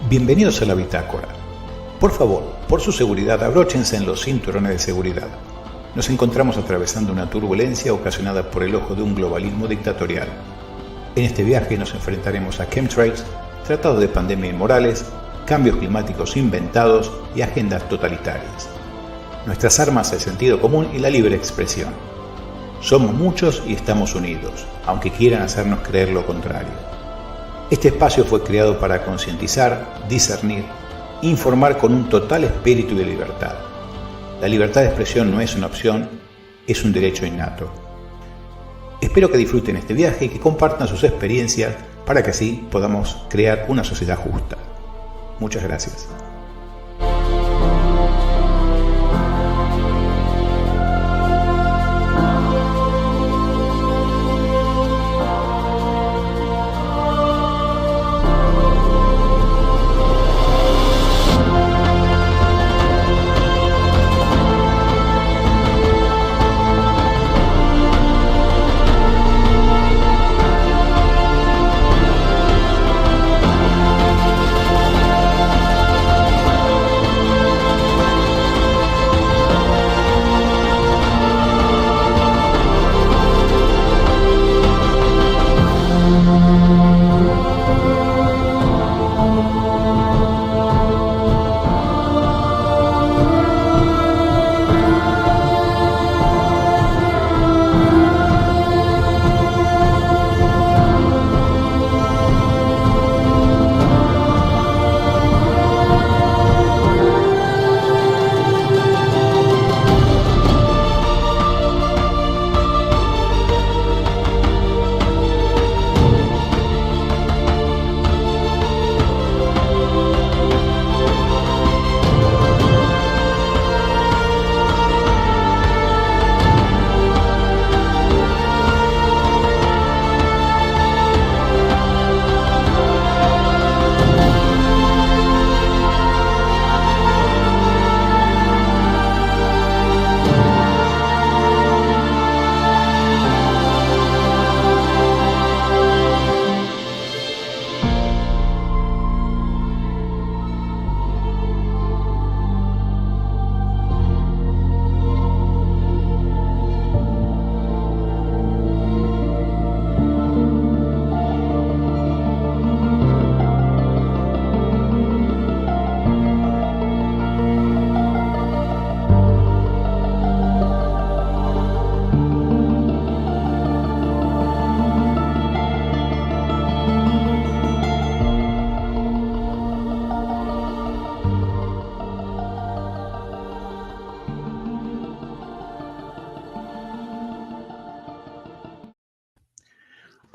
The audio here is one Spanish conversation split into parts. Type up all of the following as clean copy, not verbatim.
Bienvenidos a la bitácora. Por favor, por su seguridad, abróchense en los cinturones de seguridad. Nos encontramos atravesando una turbulencia ocasionada por el ojo de un globalismo dictatorial. En este viaje nos enfrentaremos a chemtrails, tratados de pandemia inmorales, cambios climáticos inventados y agendas totalitarias. Nuestras armas, el sentido común y la libre expresión. Somos muchos y estamos unidos, aunque quieran hacernos creer lo contrario. Este espacio fue creado para concientizar, discernir, informar con un total espíritu de libertad. La libertad de expresión no es una opción, es un derecho innato. Espero que disfruten este viaje y que compartan sus experiencias para que así podamos crear una sociedad justa. Muchas gracias.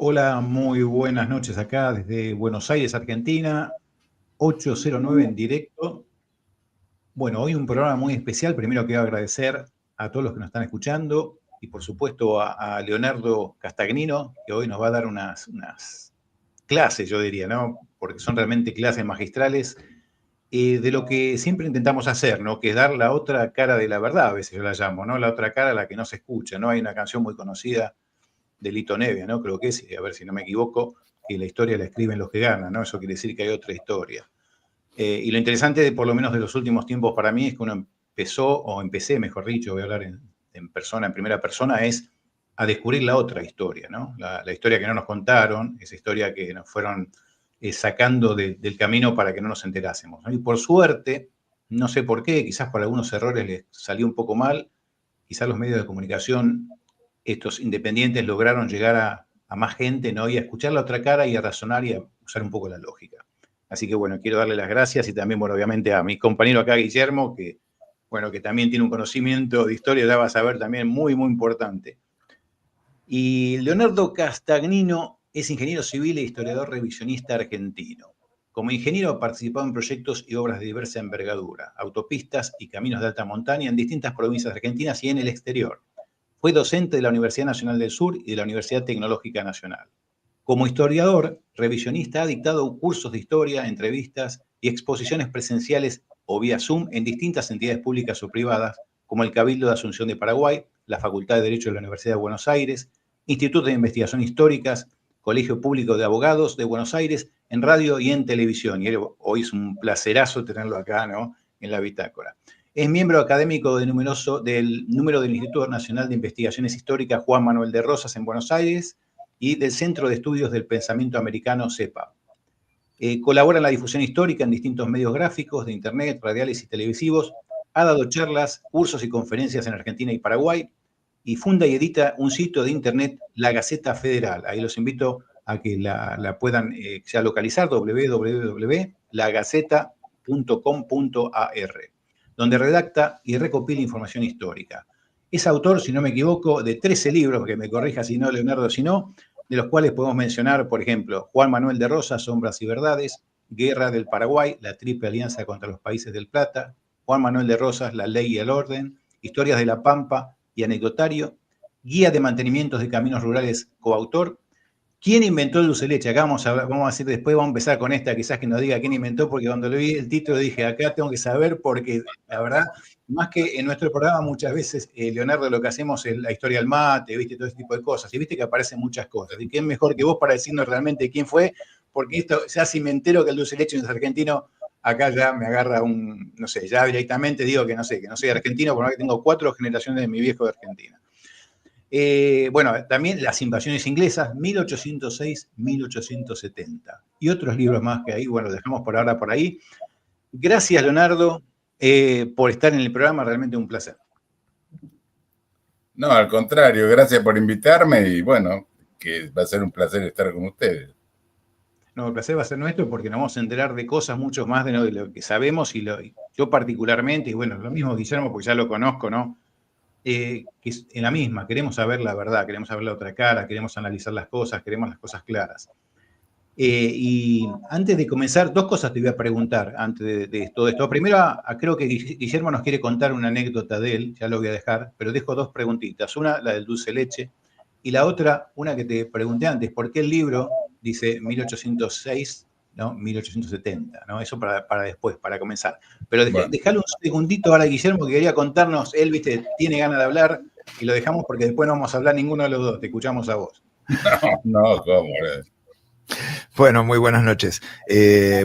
Hola, muy buenas noches acá desde Buenos Aires, Argentina, 809 en directo. Bueno, hoy un programa muy especial. Primero quiero agradecer a todos los que nos están escuchando y por supuesto a Leonardo Castagnino, que hoy nos va a dar unas clases, yo diría, ¿no? Porque son realmente clases magistrales de lo que siempre intentamos hacer, ¿no? Que es dar la otra cara de la verdad, a veces yo la llamo, ¿no? La otra cara a la que no se escucha, ¿no? Hay una canción muy conocida de Lito Nevia, ¿no? Creo que es, a ver si no me equivoco, que la historia la escriben los que ganan, ¿no? Eso quiere decir que hay otra historia. Y lo interesante, por lo menos de los últimos tiempos para mí, es que uno empecé, mejor dicho, voy a hablar en persona, en primera persona, es a descubrir la otra historia, ¿no? La historia que no nos contaron, esa historia que nos fueron sacando del camino para que no nos enterásemos, ¿no? Y por suerte, no sé por qué, quizás por algunos errores les salió un poco mal, quizás los medios de comunicación, estos independientes lograron llegar a más gente, ¿no? Y a escuchar la otra cara y a razonar y a usar un poco la lógica. Así que, bueno, quiero darle las gracias y también, bueno, obviamente a mi compañero acá, Guillermo, que, bueno, que también tiene un conocimiento de historia, ya vas a ver también muy, muy importante. Y Leonardo Castagnino es ingeniero civil e historiador revisionista argentino. Como ingeniero ha participado en proyectos y obras de diversa envergadura, autopistas y caminos de alta montaña en distintas provincias argentinas y en el exterior. Fue docente de la Universidad Nacional del Sur y de la Universidad Tecnológica Nacional. Como historiador, revisionista, ha dictado cursos de historia, entrevistas y exposiciones presenciales o vía Zoom en distintas entidades públicas o privadas, como el Cabildo de Asunción de Paraguay, la Facultad de Derecho de la Universidad de Buenos Aires, Instituto de Investigaciones Históricas, Colegio Público de Abogados de Buenos Aires, en radio y en televisión. Y hoy es un placerazo tenerlo acá, ¿no?, en la bitácora. Es miembro académico del número del Instituto Nacional de Investigaciones Históricas Juan Manuel de Rosas en Buenos Aires y del Centro de Estudios del Pensamiento Americano, CEPA. Colabora en la difusión histórica en distintos medios gráficos, de internet, radiales y televisivos. Ha dado charlas, cursos y conferencias en Argentina y Paraguay. Y funda y edita un sitio de internet, La Gaceta Federal. Ahí los invito a que la puedan ya localizar, www.lagaceta.com.ar, donde redacta y recopila información histórica. Es autor, si no me equivoco, de 13 libros, que me corrija si no, Leonardo, si no, de los cuales podemos mencionar, por ejemplo, Juan Manuel de Rosas, Sombras y Verdades, Guerra del Paraguay, la Triple Alianza contra los Países del Plata, Juan Manuel de Rosas, La Ley y el Orden, Historias de la Pampa y Anecdotario, Guía de Mantenimientos de Caminos Rurales, coautor. ¿Quién inventó el dulce de leche? Acá vamos a decir después, vamos a empezar con esta, quizás que nos diga quién inventó, porque cuando le vi el título dije, acá tengo que saber, porque la verdad, más que en nuestro programa muchas veces, Leonardo, lo que hacemos es la historia del mate, viste, todo ese tipo de cosas, y viste que aparecen muchas cosas. ¿Y quién mejor que vos para decirnos realmente quién fue? Porque esto, ya si me entero que el dulce de leche no es argentino, acá ya me agarra no sé, ya directamente digo que no sé, que no soy argentino, por más que tengo 4 generaciones de mi viejo de Argentina. Bueno, también Las invasiones inglesas, 1806-1870. Y otros libros más que ahí, bueno, dejamos por ahora por ahí. Gracias, Leonardo, por estar en el programa, realmente un placer. No, al contrario, gracias por invitarme y bueno, que va a ser un placer estar con ustedes. No, el placer va a ser nuestro porque nos vamos a enterar de cosas mucho más de lo que sabemos y yo particularmente, y bueno, lo mismo Guillermo, porque ya lo conozco, ¿no? Que es en la misma, queremos saber la verdad, queremos saber la otra cara, queremos analizar las cosas, queremos las cosas claras. Y antes de comenzar, 2 cosas te voy a preguntar antes de todo esto. Primero, creo que Guillermo nos quiere contar una anécdota de él, ya lo voy a dejar, pero dejo 2 preguntitas. Una, la del dulce leche, y la otra, una que te pregunté antes, ¿por qué el libro dice 1806, ¿no? 1870, ¿no? Eso para después, para comenzar. Pero dejale un segundito ahora a Guillermo, que quería contarnos, él, viste, tiene ganas de hablar, y lo dejamos porque después no vamos a hablar ninguno de los dos, te escuchamos a vos. No, ¿cómo? Bueno, muy buenas noches.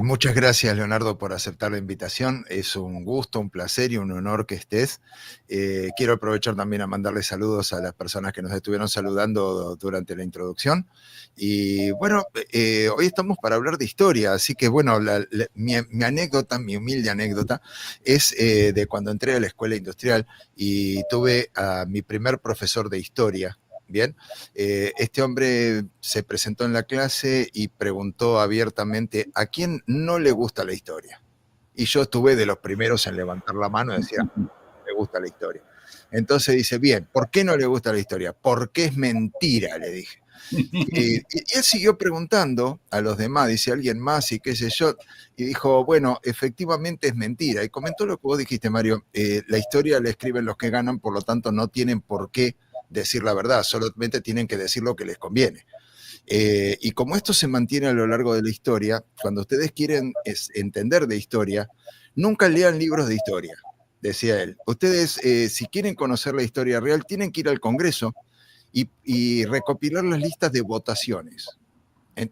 Muchas gracias, Leonardo, por aceptar la invitación. Es un gusto, un placer y un honor que estés. Quiero aprovechar también a mandarle saludos a las personas que nos estuvieron saludando durante la introducción. Y bueno, hoy estamos para hablar de historia, así que bueno, mi anécdota, mi humilde anécdota, es de cuando entré a la escuela industrial y tuve a mi primer profesor de historia. Bien, este hombre se presentó en la clase y preguntó abiertamente a quién no le gusta la historia. Y yo estuve de los primeros en levantar la mano y decía, le gusta la historia. Entonces dice, bien, ¿por qué no le gusta la historia? Porque es mentira, le dije. Y él siguió preguntando a los demás, dice alguien más y qué sé yo, y dijo, bueno, efectivamente es mentira. Y comentó lo que vos dijiste, Mario, la historia la escriben los que ganan, por lo tanto no tienen por qué decir la verdad, solamente tienen que decir lo que les conviene. Y como esto se mantiene a lo largo de la historia, cuando ustedes quieren entender de historia, nunca lean libros de historia, decía él. Ustedes, si quieren conocer la historia real, tienen que ir al Congreso y recopilar las listas de votaciones.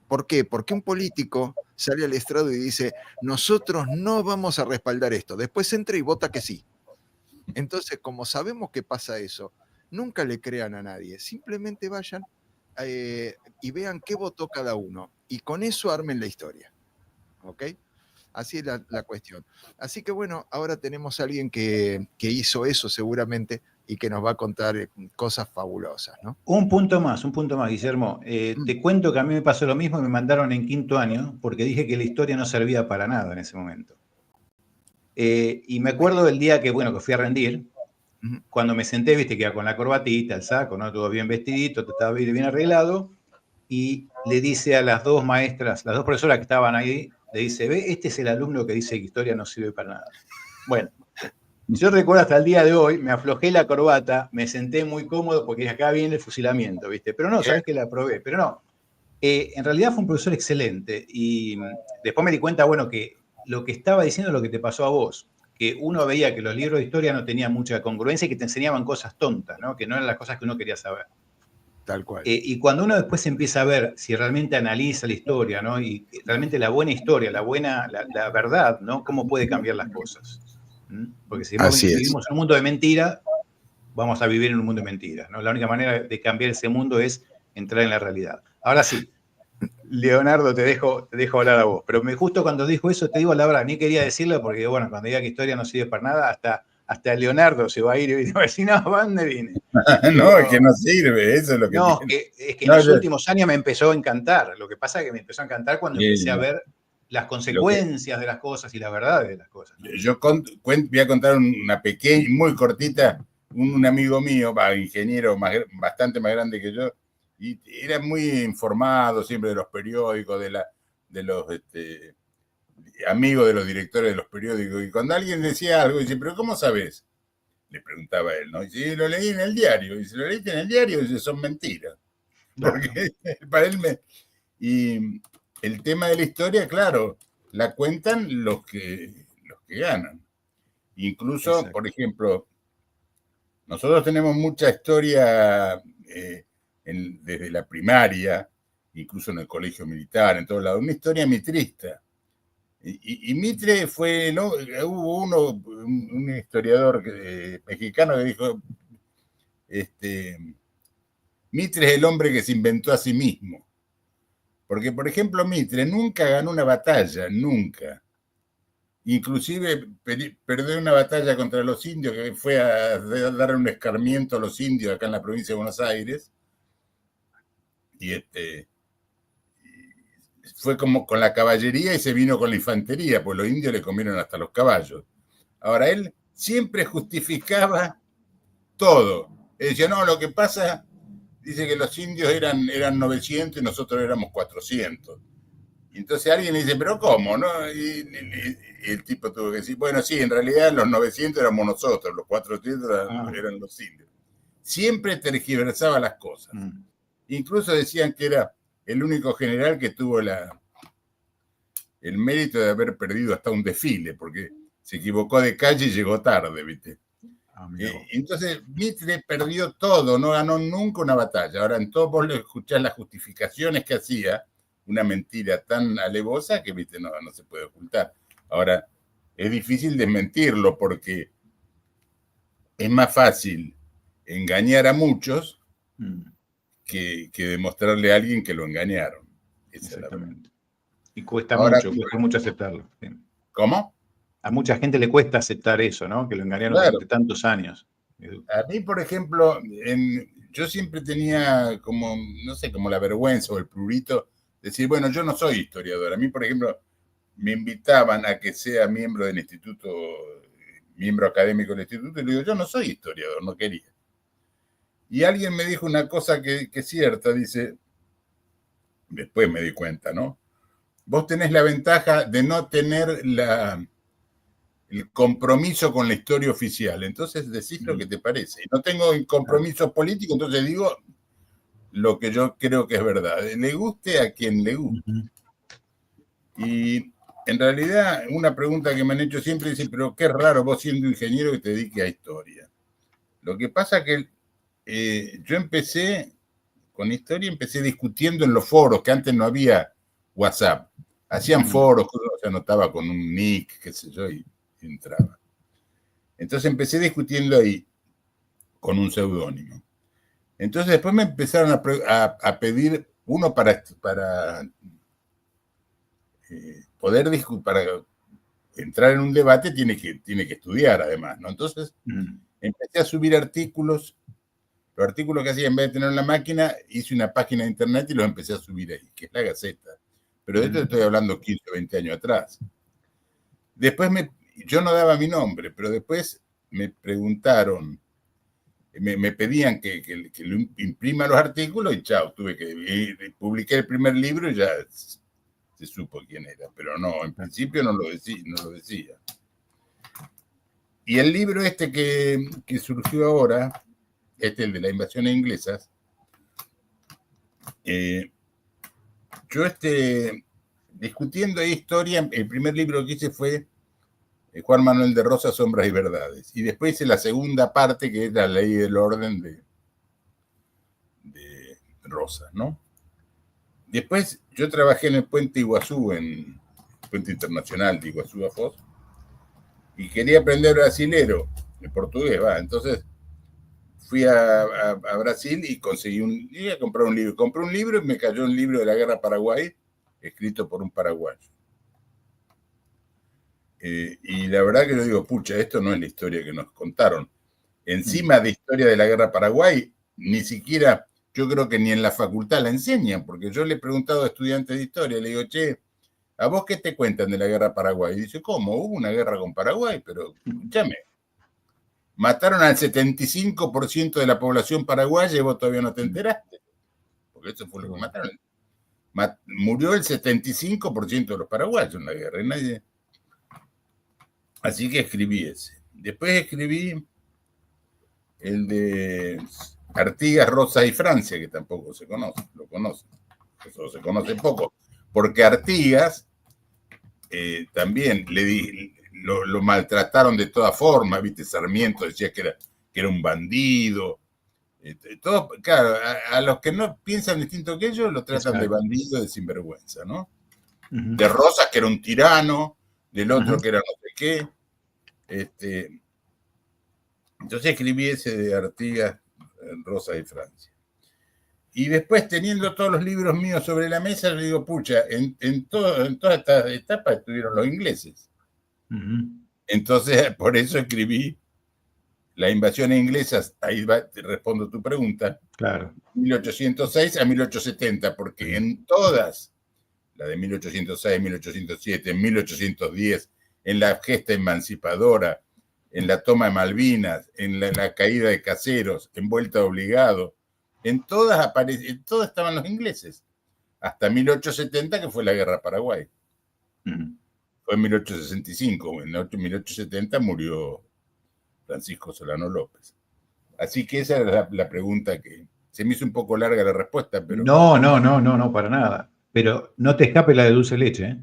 ¿Por qué? Porque un político sale al estrado y dice, nosotros no vamos a respaldar esto. Después entra y vota que sí. Entonces, como sabemos que pasa eso, nunca le crean a nadie, simplemente vayan y vean qué votó cada uno y con eso armen la historia, ¿ok? Así es la cuestión. Así que bueno, ahora tenemos a alguien que hizo eso seguramente y que nos va a contar cosas fabulosas, ¿no? Un punto más, Guillermo. Te cuento que a mí me pasó lo mismo y me mandaron en 5º año porque dije que la historia no servía para nada en ese momento. Y me acuerdo del día que fui a rendir, cuando me senté, viste, que iba con la corbatita, el saco, ¿no? Todo bien vestidito, estaba bien arreglado, y le dice a las 2 maestras, las 2 profesoras que estaban ahí, le dice, ve, este es el alumno que dice que historia no sirve para nada. Bueno, yo recuerdo hasta el día de hoy, me aflojé la corbata, me senté muy cómodo porque acá viene el fusilamiento, viste, pero no, sabés que la aprobé, pero no. En realidad fue un profesor excelente y después me di cuenta, bueno, que lo que estaba diciendo es lo que te pasó a vos, que uno veía que los libros de historia no tenían mucha congruencia y que te enseñaban cosas tontas, ¿no? Que no eran las cosas que uno quería saber. Tal cual. Y cuando uno después empieza a ver si realmente analiza la historia, ¿no? Y realmente la buena historia, la verdad, ¿no? ¿Cómo puede cambiar las cosas? Porque si vivimos en un mundo de mentira, vamos a vivir en un mundo de mentiras, ¿no? La única manera de cambiar ese mundo es entrar en la realidad. Ahora sí, Leonardo, te dejo hablar a vos. Pero justo cuando dijo eso, te digo la verdad, ni quería decirlo porque, bueno, cuando diga que historia no sirve para nada, hasta Leonardo se va a ir y va a decir, no, ¿para dónde vine? No, es que no sirve, eso es lo que No, tiene. es que en los últimos años me empezó a encantar. Lo que pasa es que me empezó a encantar cuando empecé a ver las consecuencias de las cosas y las verdades de las cosas, ¿no? Yo voy a contar una pequeña, muy cortita, un amigo mío, ingeniero bastante más grande que yo, y era muy informado siempre de los periódicos, de los amigos de los directores de los periódicos, y cuando alguien decía algo, dice, ¿pero cómo sabes? Le preguntaba a él, ¿no? Y dice, lo leí en el diario, y si lo leíste en el diario, dice, son mentiras. Porque para él y el tema de la historia, claro, la cuentan los que ganan. Incluso, exacto, por ejemplo, nosotros tenemos mucha historia desde la primaria, incluso en el colegio militar, en todos lados, una historia mitrista. Y Mitre fue, ¿no? Hubo un historiador mexicano que dijo, Mitre es el hombre que se inventó a sí mismo. Porque, por ejemplo, Mitre nunca ganó una batalla, nunca. Inclusive perdió una batalla contra los indios, que fue a dar un escarmiento a los indios acá en la provincia de Buenos Aires. Y fue como con la caballería y se vino con la infantería, pues los indios le comieron hasta los caballos. Ahora, él siempre justificaba todo. Él decía, no, lo que pasa, dice que los indios eran 900 y nosotros éramos 400. Y entonces alguien le dice, ¿pero cómo? ¿No? Y el tipo tuvo que decir, bueno, sí, en realidad los 900 éramos nosotros, los 400 eran los indios. Siempre tergiversaba las cosas. Incluso decían que era el único general que tuvo el mérito de haber perdido hasta un desfile, porque se equivocó de calle y llegó tarde, ¿viste? Entonces Mitre perdió todo, no ganó nunca una batalla. Ahora en todo vos le escuchás las justificaciones que hacía, una mentira tan alevosa que, ¿viste? No se puede ocultar. Ahora, es difícil desmentirlo porque es más fácil engañar a muchos que demostrarle a alguien que lo engañaron. Esa exactamente. Y cuesta mucho aceptarlo. ¿Sí? ¿Cómo? A mucha gente le cuesta aceptar eso, ¿no? Que lo engañaron durante tantos años. A mí, por ejemplo, yo siempre tenía como, no sé, como la vergüenza o el prurito de decir, bueno, yo no soy historiador. A mí, por ejemplo, me invitaban a que sea miembro del instituto, miembro académico del instituto, y le digo, yo no soy historiador, no quería. Y alguien me dijo una cosa que es cierta, dice, después me di cuenta, ¿no? Vos tenés la ventaja de no tener el compromiso con la historia oficial, entonces decís lo que te parece. No tengo compromiso político, entonces digo lo que yo creo que es verdad. Le guste a quien le guste. Y en realidad, una pregunta que me han hecho siempre dice, pero qué raro vos siendo ingeniero que te dediques a historia. Lo que pasa que yo empecé con historia, empecé discutiendo en los foros, que antes no había WhatsApp. Hacían foros, uno se anotaba con un nick, qué sé yo, y entraba. Entonces empecé discutiendo ahí con un seudónimo. Entonces después me empezaron a pedir uno para poder discutir, para entrar en un debate tiene que estudiar además, ¿no? Entonces empecé a subir artículos. Los artículos que hacía, en vez de tener en la máquina, hice una página de internet y los empecé a subir ahí, que es la Gaceta. Pero de esto estoy hablando 15 o 20 años atrás. Después yo no daba mi nombre, pero después me preguntaron, me pedían que lo imprima los artículos y chao, publiqué el primer libro y ya se supo quién era, pero no, en principio no lo decía. Y el libro que surgió ahora, el de la invasión inglesas, yo discutiendo historia, el primer libro que hice fue Juan Manuel de Rosas, Sombras y Verdades. Y después hice la segunda parte, que es la ley del orden Rosas, ¿no? Después yo trabajé en el puente Iguazú, en el puente internacional de Iguazú a Foz, y quería aprender brasilero, el portugués, va. Entonces fui a Brasil y iba a comprar un libro. Compré un libro y me cayó un libro de la Guerra Paraguay, escrito por un paraguayo. Y la verdad que yo digo, pucha, esto no es la historia que nos contaron. Encima de historia de la Guerra Paraguay, ni siquiera, yo creo que ni en la facultad la enseñan, porque yo le he preguntado a estudiantes de historia, le digo, che, ¿a vos qué te cuentan de la Guerra Paraguay? Y dice, ¿cómo? Hubo una guerra con Paraguay, pero escúchame, mataron al 75% de la población paraguaya y vos todavía no te enteraste, porque eso fue lo que mataron. Murió el 75% de los paraguayos en la guerra, y nadie... Así que escribí ese. Después escribí el de Artigas, Rosas y Francia, que tampoco se conoce, lo conocen. Eso se conoce poco. Porque Artigas también lo maltrataron de todas formas, ¿viste? Sarmiento decía que era un bandido. Todo, claro, a los que no piensan distinto que ellos, lo tratan de bandido, de sinvergüenza, ¿no? De Rosas, que era un tirano, del otro que era no sé qué. Entonces escribí ese de Artigas, Rosas y Francia. Y después, teniendo todos los libros míos sobre la mesa, le digo, pucha, en todas estas etapas estuvieron los ingleses. Entonces, por eso escribí La invasión inglesa, ahí te respondo tu pregunta, claro. 1806 a 1870, porque en todas, la de 1806, 1807, 1810, en la gesta emancipadora, en la toma de Malvinas, en la caída de Caseros, en Vuelta de Obligado, en todas estaban los ingleses, hasta 1870, que fue la Guerra Paraguay. Fue en 1865, en 1870 murió Francisco Solano López. Así que esa era la pregunta que se me hizo un poco larga la respuesta, pero... No, para nada. Pero no te escape la de dulce leche, ¿eh?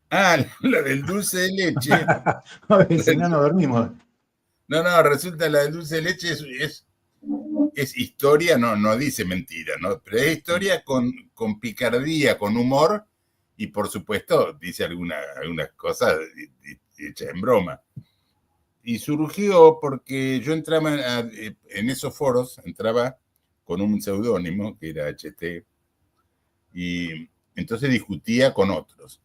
Ah, la del dulce de leche. Si no, no dormimos. No, resulta la del dulce de leche es historia, no dice mentira, ¿no? Pero es historia con picardía, con humor, y por supuesto dice algunas cosas hechas en broma. Y surgió porque yo entraba en esos foros, entraba con un seudónimo que era HT, y entonces discutía con otros.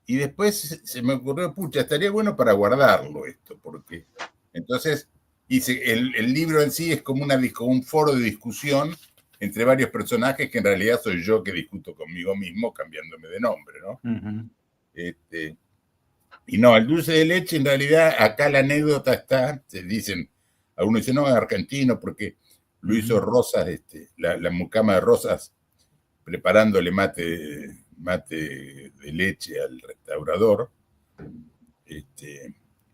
Y después se me ocurrió, pucha, estaría bueno para guardarlo esto, porque entonces el libro en sí es como un foro de discusión entre varios personajes que en realidad soy yo que discuto conmigo mismo cambiándome de nombre, ¿no? Y no, el dulce de leche, en realidad, acá la anécdota está, se dicen, algunos dicen, no, es argentino, porque lo hizo Rosas, la mucama de Rosas, preparándole mate de leche al restaurador,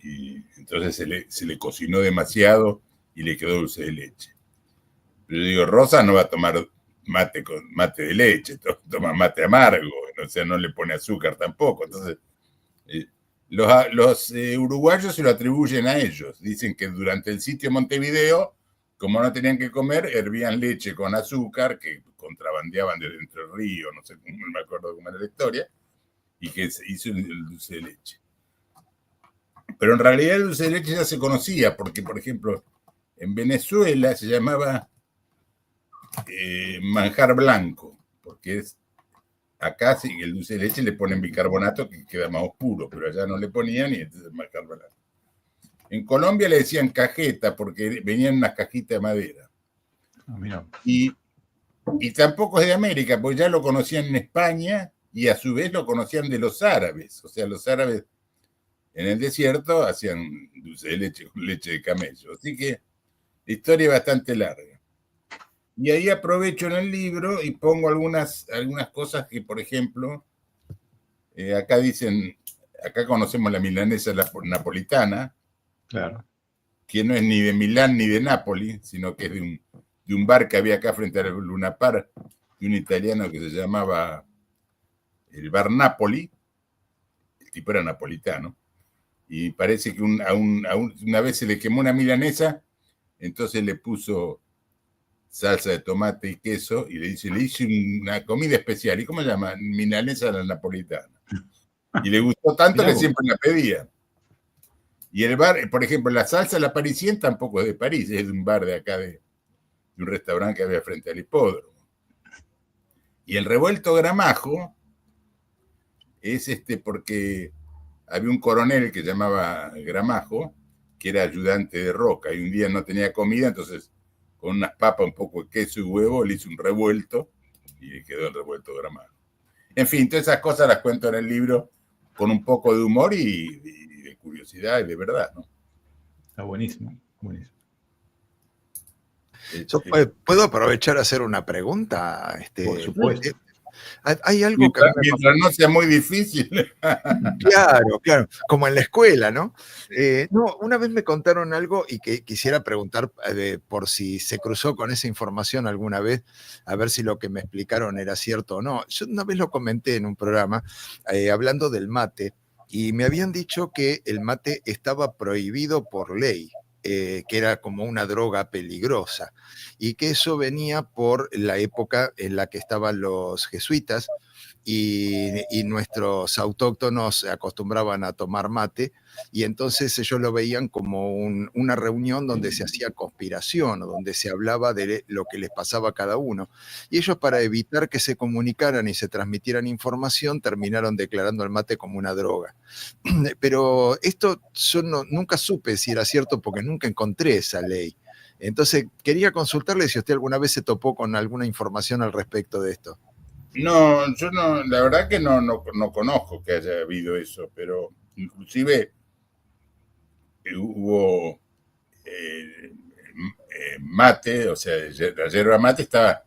y entonces se le cocinó demasiado y le quedó dulce de leche. Pero yo digo, Rosas no va a tomar mate de leche, toma mate amargo, o sea, no le pone azúcar tampoco, entonces... Los uruguayos se lo atribuyen a ellos. Dicen que durante el sitio de Montevideo, como no tenían que comer, hervían leche con azúcar que contrabandeaban de dentro del río, no sé, no me acuerdo cómo era la historia, y que se hizo el dulce de leche. Pero en realidad el dulce de leche ya se conocía, porque, por ejemplo, en Venezuela se llamaba manjar blanco, porque acá sí, el dulce de leche le ponen bicarbonato que queda más oscuro, pero allá no le ponían y entonces manjar blanco. En Colombia le decían cajeta porque venían unas cajitas de madera. Y tampoco es de América, porque ya lo conocían en España y a su vez lo conocían de los árabes. O sea, los árabes en el desierto hacían dulce de leche con leche de camello. Así que la historia es bastante larga. Y ahí aprovecho en el libro y pongo algunas cosas que, por ejemplo, acá dicen, acá conocemos la milanesa napolitana, claro, que no es ni de Milán ni de Nápoli, sino que es de un bar que había acá frente al Luna Park, de un italiano que se llamaba el Bar Napoli, el tipo era napolitano, y parece que una vez se le quemó una milanesa, entonces le puso salsa de tomate y queso, y le hice una comida especial. ¿Y cómo se llama? Milanesa a la napolitana. Y le gustó tanto que siempre la pedía. Y el bar, por ejemplo, la salsa La Parisien tampoco es de París, es de un bar de acá, de un restaurante que había frente al hipódromo. Y el revuelto Gramajo es porque había un coronel que llamaba Gramajo, que era ayudante de Roca, y un día no tenía comida, entonces con unas papas, un poco de queso y huevo, le hizo un revuelto, y le quedó el revuelto Gramajo. En fin, todas esas cosas las cuento en el libro con un poco de humor y de curiosidad y de verdad, ¿no? Está buenísimo, buenísimo. ¿Puedo aprovechar a hacer una pregunta? Por supuesto. Hay algo que... Mientras no sea muy difícil. Claro, claro, como en la escuela, ¿no? No, una vez me contaron algo y que quisiera preguntar por si se cruzó con esa información alguna vez, a ver si lo que me explicaron era cierto o no. Yo una vez lo comenté en un programa hablando del mate y me habían dicho que el mate estaba prohibido por ley. Que era como una droga peligrosa y que eso venía por la época en la que estaban los jesuitas y nuestros autóctonos se acostumbraban a tomar mate y entonces ellos lo veían como una reunión donde se hacía conspiración o donde se hablaba de lo que les pasaba a cada uno. Y ellos, para evitar que se comunicaran y se transmitieran información, terminaron declarando el mate como una droga. Pero esto yo nunca supe si era cierto porque nunca encontré esa ley. Entonces quería consultarle si usted alguna vez se topó con alguna información al respecto de esto. No, yo no, la verdad que no conozco que haya habido eso, pero inclusive hubo mate, o sea, la yerba mate estaba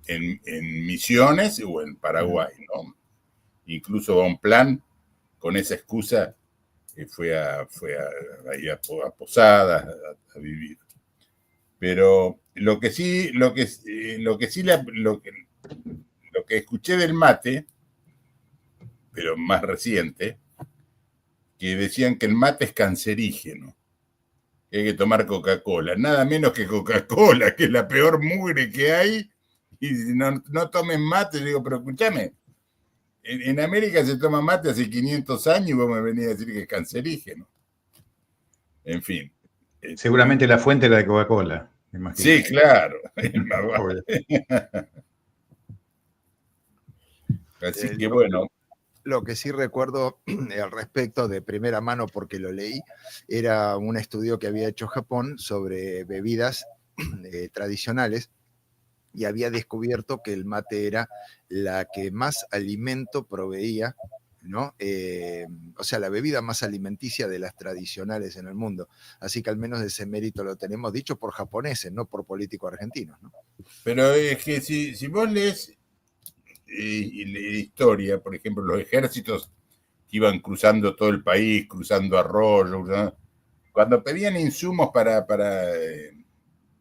en Misiones o en Paraguay, ¿no? Incluso Don Plan, con esa excusa, fue a Posadas a vivir. Pero lo que escuché del mate, pero más reciente, que decían que el mate es cancerígeno, que hay que tomar Coca-Cola, nada menos que Coca-Cola, que es la peor mugre que hay, y no tomen mate. Yo digo, pero escúchame, en América se toma mate hace 500 años y vos me venís a decir que es cancerígeno. En fin. Seguramente la fuente era de Coca-Cola. Sí, claro. Así que bueno. Lo que sí recuerdo al respecto de primera mano, porque lo leí, era un estudio que había hecho Japón sobre bebidas tradicionales y había descubierto que el mate era la que más alimento proveía, ¿no? O sea, la bebida más alimenticia de las tradicionales en el mundo. Así que al menos ese mérito lo tenemos dicho por japoneses, no por políticos argentinos, ¿no? Pero es que si vos lees historia, por ejemplo, los ejércitos que iban cruzando todo el país, cruzando arroyos, cuando pedían insumos para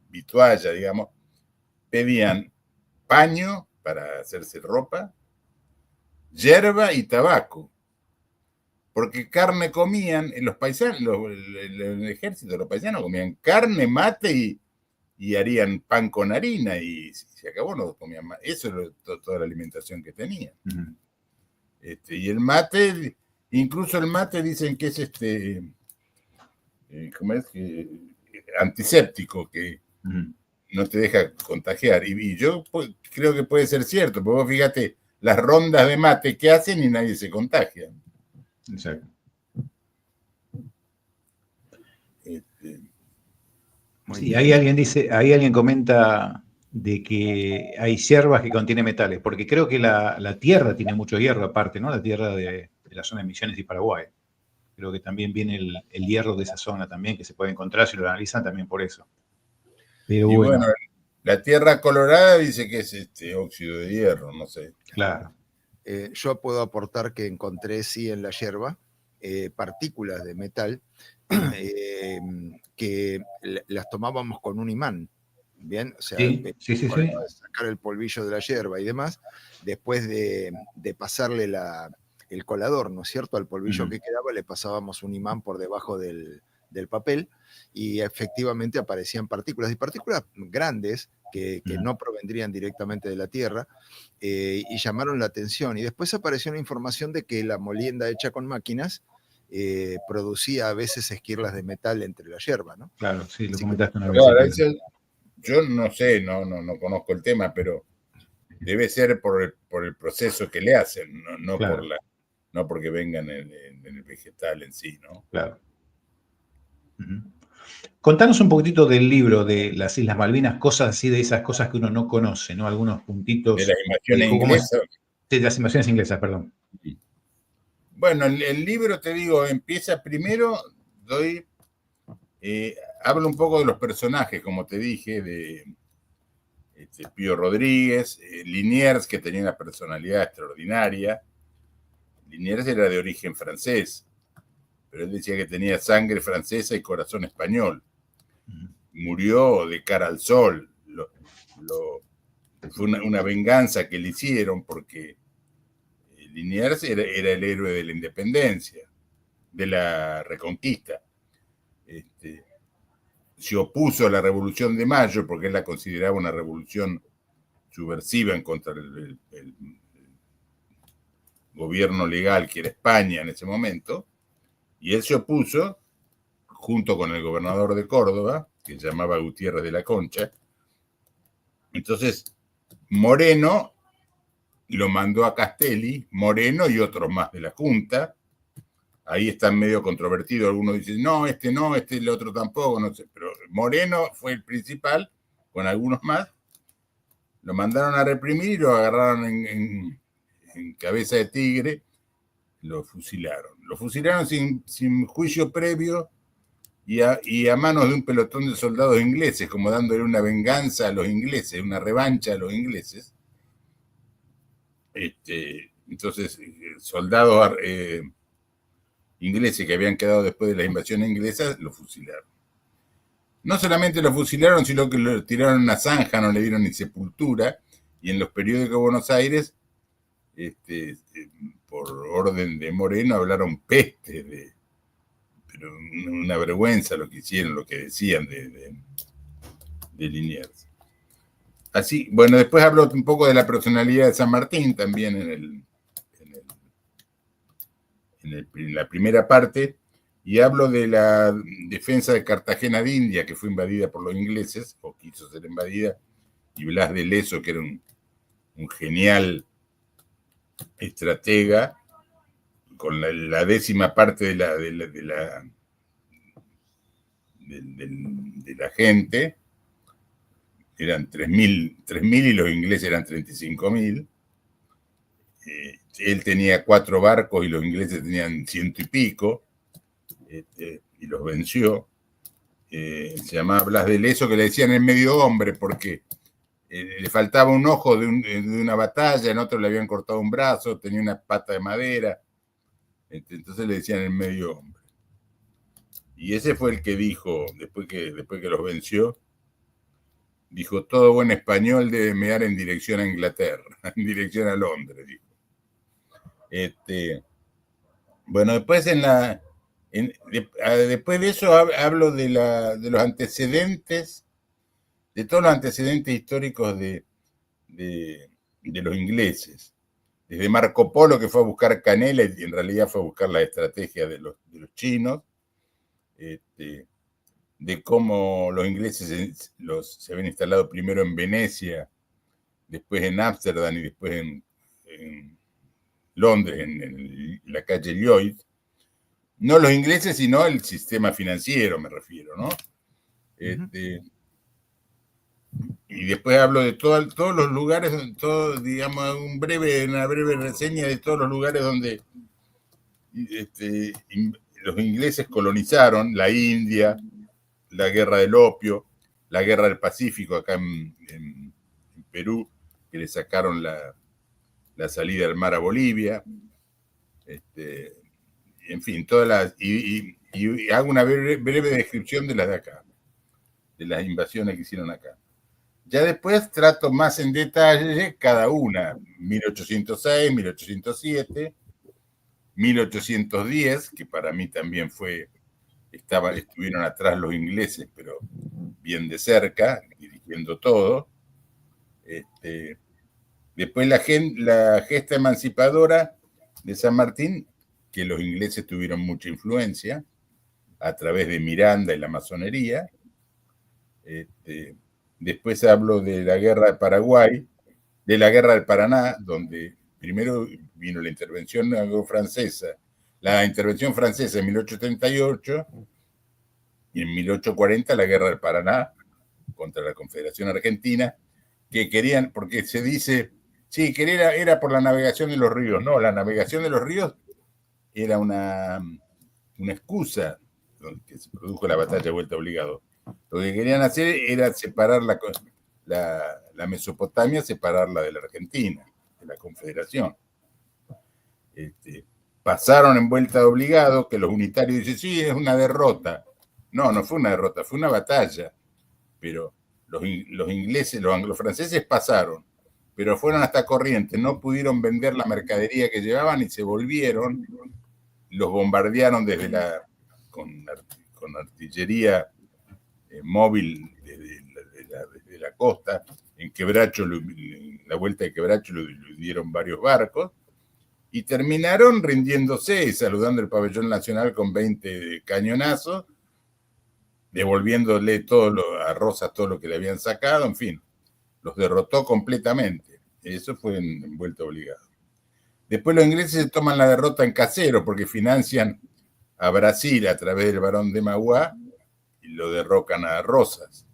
vitualla, digamos, pedían paño para hacerse ropa, yerba y tabaco. Porque carne comían, los paisanos, el ejército, los paisanos comían carne, mate y harían pan con harina y se acabó, no comían más. Eso es toda la alimentación que tenían. Y el mate, incluso el mate dicen que es ¿cómo es? Antiséptico, que no te deja contagiar. Y yo creo que puede ser cierto, porque vos fíjate las rondas de mate que hacen y nadie se contagia. Exacto. Sí, ahí alguien comenta de que hay hierbas que contienen metales, porque creo que la tierra tiene mucho hierro aparte, ¿no? La tierra de la zona de Misiones y Paraguay. Creo que también viene el hierro de esa zona también, que se puede encontrar si lo analizan también por eso. Pero y bueno, la tierra colorada dice que es óxido de hierro, no sé. Claro. Yo puedo aportar que encontré, sí, en la yerba, partículas de metal que las tomábamos con un imán. Bien, o sea, sacar el polvillo de la yerba y demás, después de pasarle el colador, ¿no es cierto? Al polvillo que quedaba, le pasábamos un imán por debajo del del papel, y efectivamente aparecían partículas, y partículas grandes que no provendrían directamente de la Tierra, y llamaron la atención. Y después apareció una información de que la molienda hecha con máquinas producía a veces esquirlas de metal entre la hierba, ¿no? Claro, sí, lo Así comentaste una vez. Claro, yo no sé, no conozco el tema, pero debe ser por el proceso que le hacen, no claro, no porque vengan en el vegetal en sí, ¿no? claro. Contanos un poquitito del libro de las Islas Malvinas, cosas así, de esas cosas que uno no conoce, ¿no? Algunos puntitos. De las invasiones inglesas. Sí, de las invasiones inglesas, perdón. Bueno, el libro, te digo, empieza primero, hablo un poco de los personajes, como te dije, de Pío Rodríguez, Liniers, que tenía una personalidad extraordinaria. Liniers era de origen francés, pero él decía que tenía sangre francesa y corazón español. Murió de cara al sol. Fue una venganza que le hicieron porque Liniers era el héroe de la independencia, de la reconquista. Se opuso a la Revolución de Mayo porque él la consideraba una revolución subversiva en contra del gobierno legal que era España en ese momento, y él se opuso junto con el gobernador de Córdoba, que se llamaba Gutiérrez de la Concha. Entonces Moreno lo mandó a Castelli, Moreno y otros más de la Junta. Ahí están medio controvertidos, algunos dicen, no, el otro tampoco, no sé, pero Moreno fue el principal, con algunos más. Lo mandaron a reprimir y lo agarraron en cabeza de tigre, lo fusilaron. Lo fusilaron sin juicio previo y a manos de un pelotón de soldados ingleses, como dándole una venganza a los ingleses, una revancha a los ingleses. Entonces, soldados ingleses que habían quedado después de las invasiones inglesas, lo fusilaron. No solamente lo fusilaron, sino que lo tiraron en una zanja, no le dieron ni sepultura, y en los periódicos de Buenos Aires, por orden de Moreno, hablaron peste, pero una vergüenza lo que hicieron, lo que decían de Liniers. Así, bueno, después hablo un poco de la personalidad de San Martín también en la primera parte, y hablo de la defensa de Cartagena de India, que fue invadida por los ingleses, o quiso ser invadida, y Blas de Lezo, que era un genial estratega, con la décima parte de la gente, eran 3.000 y los ingleses eran 35.000. Él tenía 4 barcos y los ingleses tenían 100 y pico, y los venció. Se llamaba Blas de Lezo, que le decían el medio hombre porque le faltaba un ojo de una batalla, en otro le habían cortado un brazo, tenía una pata de madera, entonces le decían el medio hombre. Y ese fue el que dijo, después que los venció, dijo, todo buen español debe mear en dirección a Inglaterra, en dirección a Londres, dijo. Bueno, después después de eso hablo de los antecedentes, de todos los antecedentes históricos de los ingleses. Desde Marco Polo, que fue a buscar canela y en realidad fue a buscar la estrategia de los chinos, de cómo los ingleses se habían instalado primero en Venecia, después en Ámsterdam y después en Londres, en la calle Lloyd. No los ingleses, sino el sistema financiero, me refiero, ¿no? Y después hablo de todos los lugares, digamos, una breve reseña de todos los lugares donde los ingleses colonizaron, la India, la guerra del opio, la guerra del Pacífico acá en Perú, que le sacaron la salida del mar a Bolivia, en fin, y hago una breve descripción de las de acá, de las invasiones que hicieron acá. Ya después trato más en detalle cada una, 1806, 1807, 1810, que para mí también fue estuvieron atrás los ingleses, pero bien de cerca, dirigiendo todo. Después la gesta emancipadora de San Martín, que los ingleses tuvieron mucha influencia a través de Miranda y la masonería. Después hablo de la guerra de Paraguay, de la guerra del Paraná, donde primero vino la intervención francesa, en 1838, y en 1840 la guerra del Paraná contra la Confederación Argentina, que querían, porque se dice, sí, que era por la navegación de los ríos. No, la navegación de los ríos era una excusa, que se produjo la batalla de Vuelta Obligado. Lo que querían hacer era separar la Mesopotamia, separarla de la Argentina, de la Confederación. Pasaron en Vuelta Obligado, que los unitarios dicen, sí, es una derrota. No, no fue una derrota, fue una batalla. Pero los ingleses, los anglo-franceses pasaron, pero fueron hasta Corrientes, no pudieron vender la mercadería que llevaban y se volvieron, los bombardearon con artillería móvil desde la costa. En Quebracho, en la vuelta de Quebracho, lo dieron varios barcos y terminaron rindiéndose y saludando el pabellón nacional con 20 cañonazos, devolviéndole a Rosas todo lo que le habían sacado, en fin, los derrotó completamente. Eso fue en Vuelta Obligado. Después los ingleses toman la derrota en Caseros porque financian a Brasil a través del barón de Mauá y lo derrocan a Rosas.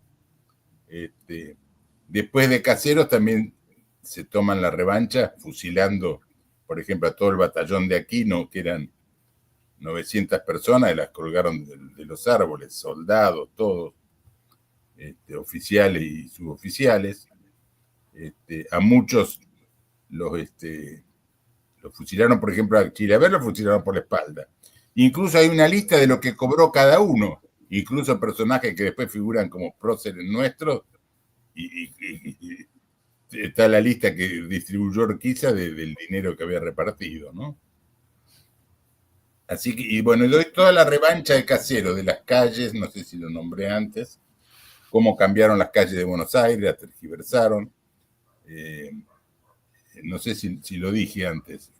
Después de Caseros también se toman la revancha fusilando, por ejemplo, a todo el batallón de Aquino, que eran 900 personas, y las colgaron de los árboles, soldados, todos, oficiales y suboficiales. A muchos los fusilaron, por ejemplo, a Chilaver lo fusilaron por la espalda. Incluso hay una lista de lo que cobró cada uno, incluso personajes que después figuran como próceres nuestros, y está la lista que distribuyó Urquiza del dinero que había repartido, ¿no? Así que, y bueno, doy toda la revancha de Caseros, de las calles, no sé si lo nombré antes, cómo cambiaron las calles de Buenos Aires, las tergiversaron. No sé si lo dije antes,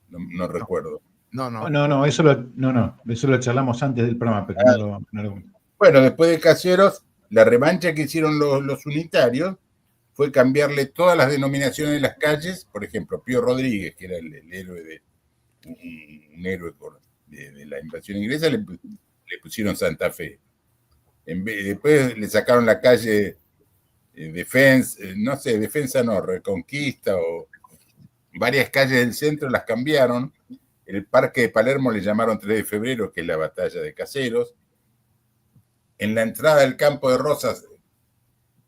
no recuerdo. No, eso lo charlamos antes del programa, pero no lo... Bueno, después de Caseros, la revancha que hicieron los unitarios fue cambiarle todas las denominaciones de las calles. Por ejemplo, Pío Rodríguez, que era el héroe un héroe de la invasión inglesa, le pusieron Santa Fe. Después le sacaron la calle Defensa no, Reconquista, o varias calles del centro las cambiaron. El Parque de Palermo le llamaron 3 de febrero, que es la batalla de Caseros. En la entrada del Campo de Rosas,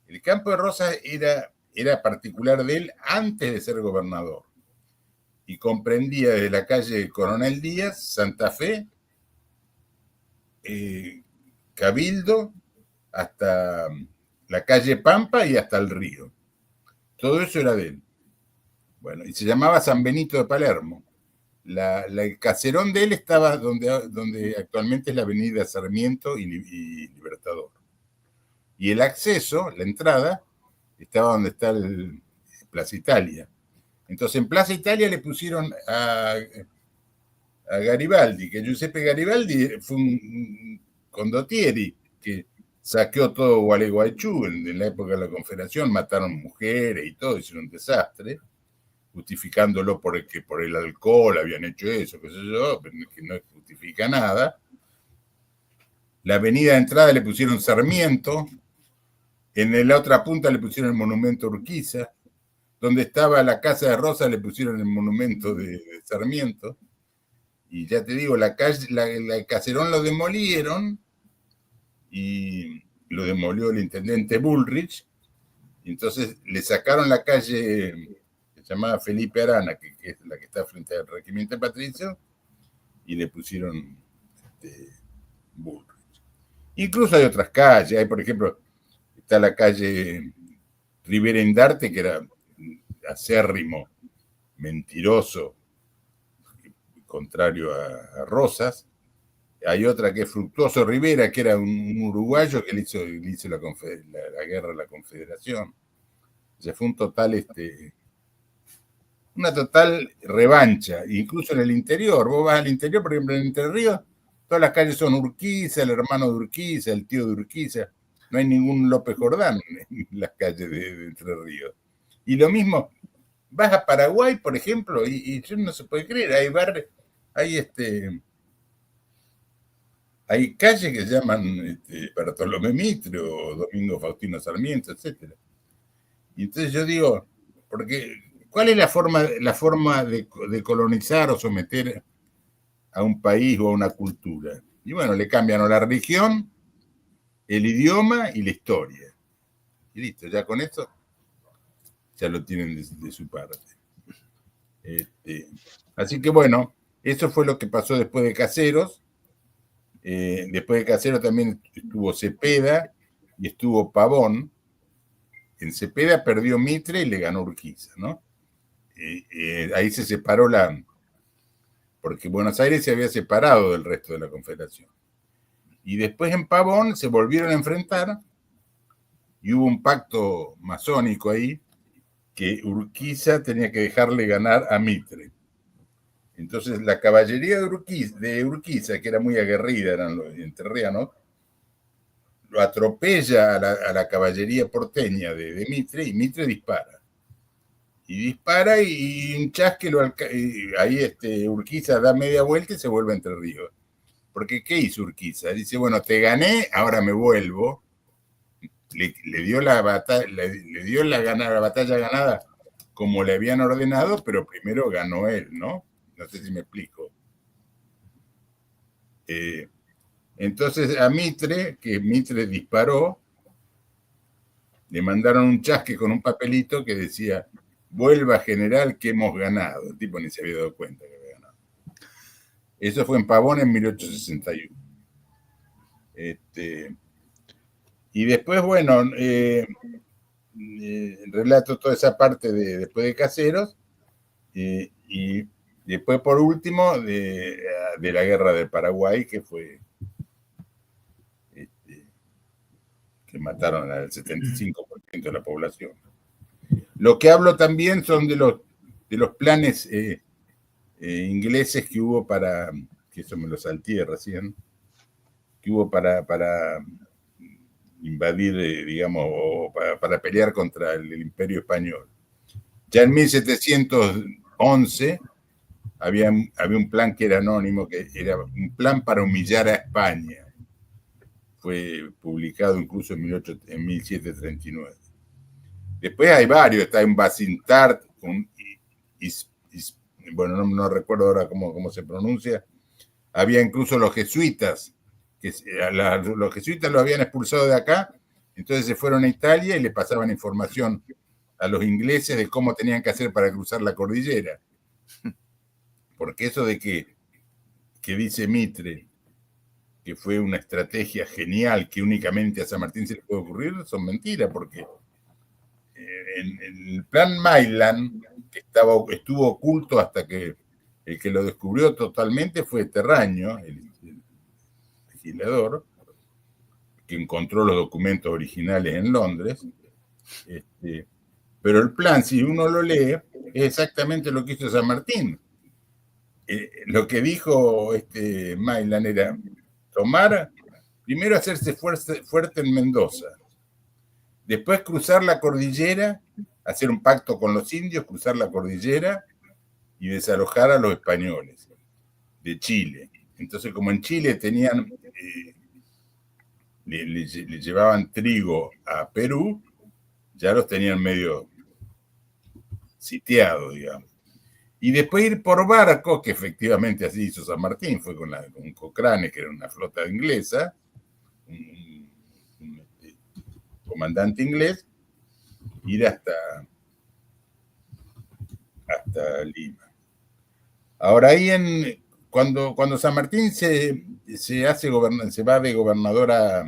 el Campo de Rosas era particular de él antes de ser gobernador, y comprendía desde la calle Coronel Díaz, Santa Fe, Cabildo, hasta la calle Pampa y hasta el río. Todo eso era de él. Bueno, y se llamaba San Benito de Palermo. El caserón de él estaba donde actualmente es la avenida Sarmiento y Libertador. Y el acceso, la entrada, estaba donde está el Plaza Italia. Entonces en Plaza Italia le pusieron a Garibaldi, que Giuseppe Garibaldi fue un condottieri que saqueó todo Gualeguaychú en la época de la Confederación, mataron mujeres y todo, hicieron un desastre, justificándolo porque por el alcohol habían hecho eso, qué sé yo, pero que no justifica nada. La avenida de entrada le pusieron Sarmiento, en la otra punta le pusieron el monumento Urquiza, donde estaba la casa de Rosa le pusieron el monumento de Sarmiento, y ya te digo, la Caserón lo demolieron, y lo demolió el intendente Bullrich, y entonces le sacaron la calle que se llamaba Felipe Arana, que es la que está frente al Regimiento Patricio, y le pusieron Bullrich. Incluso hay otras calles, hay por ejemplo, está la calle Rivera Indarte, que era acérrimo, mentiroso, contrario a Rosas. hay otra que es Fructuoso Rivera, que era un uruguayo que le hizo la guerra a la Confederación. O sea, fue una total revancha, incluso en el interior. Vos vas al interior, por ejemplo, en Entre Ríos, todas las calles son Urquiza, el hermano de Urquiza, el tío de Urquiza. No hay ningún López Jordán en las calles de Entre Ríos. Y lo mismo, vas a Paraguay, por ejemplo, y no se puede creer, hay barrios, hay calles que se llaman Bartolomé Mitre o Domingo Faustino Sarmiento, etc. Y entonces yo digo, porque ¿cuál es la forma de colonizar o someter a un país o a una cultura? Y bueno, le cambian la religión, el idioma y la historia. Y listo, ya con eso ya lo tienen de su parte. Así que bueno, eso fue lo que pasó después de Caseros. Después de Caseros también estuvo Cepeda y estuvo Pavón. En Cepeda perdió Mitre y le ganó Urquiza, ¿no? Ahí se separó porque Buenos Aires se había separado del resto de la Confederación. Y después en Pavón se volvieron a enfrentar y hubo un pacto masónico ahí que Urquiza tenía que dejarle ganar a Mitre. Entonces la caballería de Urquiza, que era muy aguerrida, eran los entrerrianos, lo atropella a la caballería porteña de Mitre y Mitre dispara. Y dispara y un chasque ahí Urquiza da media vuelta y se vuelve a Entre Ríos. Porque ¿qué hizo Urquiza? Dice, bueno, te gané, ahora me vuelvo. Le dio la batalla ganada como le habían ordenado, pero primero ganó él, ¿no? No sé si me explico. Entonces a Mitre, que Mitre disparó, le mandaron un chasque con un papelito que decía, vuelva general que hemos ganado. El tipo ni se había dado cuenta que había ganado. Eso fue en Pavón en 1861. Y después, bueno, relato toda esa parte después de Caseros, y después, por último, de la guerra del Paraguay, que fue que mataron al 75% de la población. Lo que hablo también son de los planes ingleses que hubo que eso me lo salteé recién, que hubo para invadir, digamos, o para pelear contra el Imperio Español. Ya en 1711 había un plan que era anónimo, que era un plan para humillar a España. Fue publicado incluso en 1739. Después hay varios, está en Basintart, bueno, no recuerdo ahora cómo se pronuncia. Había incluso los jesuitas, los jesuitas los habían expulsado de acá, entonces se fueron a Italia y le pasaban información a los ingleses de cómo tenían que hacer para cruzar la cordillera. Porque eso de que dice Mitre, que fue una estrategia genial que únicamente a San Martín se le puede ocurrir, son mentiras, porque en el plan Maitland, que estuvo oculto hasta que el que lo descubrió totalmente fue Terraño, el legislador, que encontró los documentos originales en Londres. Pero el plan, si uno lo lee, es exactamente lo que hizo San Martín. Lo que dijo Maitland era primero hacerse fuerte en Mendoza, después cruzar la cordillera, hacer un pacto con los indios, cruzar la cordillera y desalojar a los españoles de Chile. Entonces, como en Chile tenían, le llevaban trigo a Perú, ya los tenían medio sitiados, digamos. Y después ir por barco, que efectivamente así hizo San Martín, fue con Cochrane, que era una flota inglesa, un comandante inglés, ir hasta Lima. Ahora ahí cuando San Martín se va de gobernador a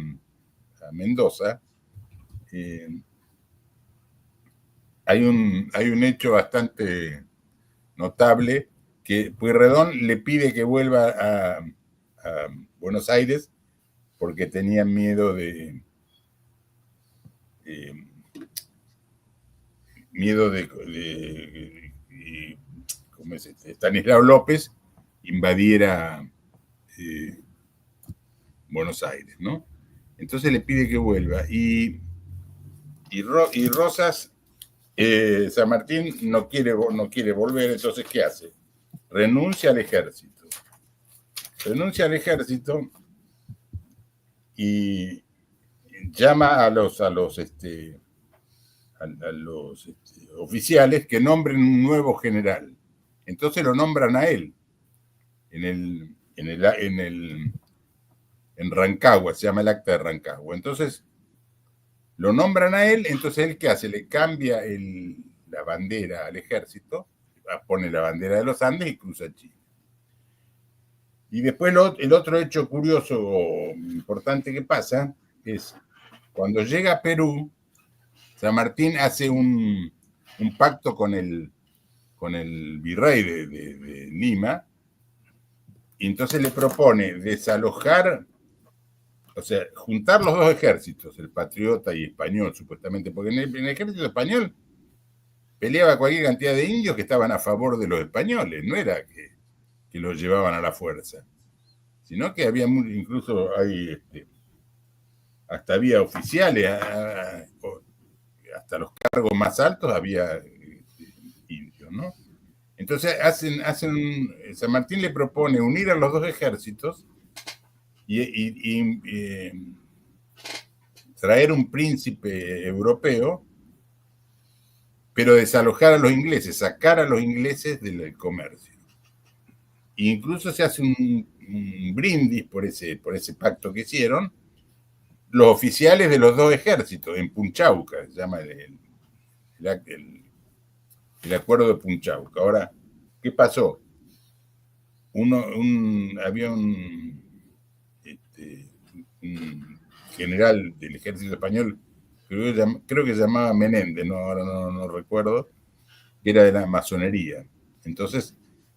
Mendoza, hay un hecho bastante notable, que Pueyrredón le pide que vuelva a Buenos Aires porque tenían miedo de ¿cómo es Estanislao López invadiera Buenos Aires, ¿no? Entonces le pide que vuelva y Rosas, San Martín no quiere volver, entonces ¿qué hace? Renuncia al ejército y llama a los oficiales que nombren un nuevo general. Entonces lo nombran a él en Rancagua, se llama el acta de Rancagua. Entonces lo nombran a él, entonces él ¿qué hace? Le cambia la bandera al ejército, pone la bandera de los Andes y cruza Chile. Y después el otro hecho curioso o importante que pasa es cuando llega a Perú, San Martín hace un pacto con el virrey de Lima, y entonces le propone desalojar, o sea, juntar los dos ejércitos, el patriota y español, supuestamente, porque en el ejército español peleaba cualquier cantidad de indios que estaban a favor de los españoles, no era que los llevaban a la fuerza, sino que había incluso hasta había oficiales, hasta los cargos más altos había indios, ¿no? Entonces San Martín le propone unir a los dos ejércitos y traer un príncipe europeo, pero desalojar a los ingleses, sacar a los ingleses del comercio. E incluso se hace un brindis por ese pacto que hicieron los oficiales de los dos ejércitos en Punchauca, se llama el acuerdo de Punchauca. Ahora, ¿qué pasó? Había un general del ejército español, creo que se llamaba Menéndez, ahora no recuerdo, que era de la masonería. Entonces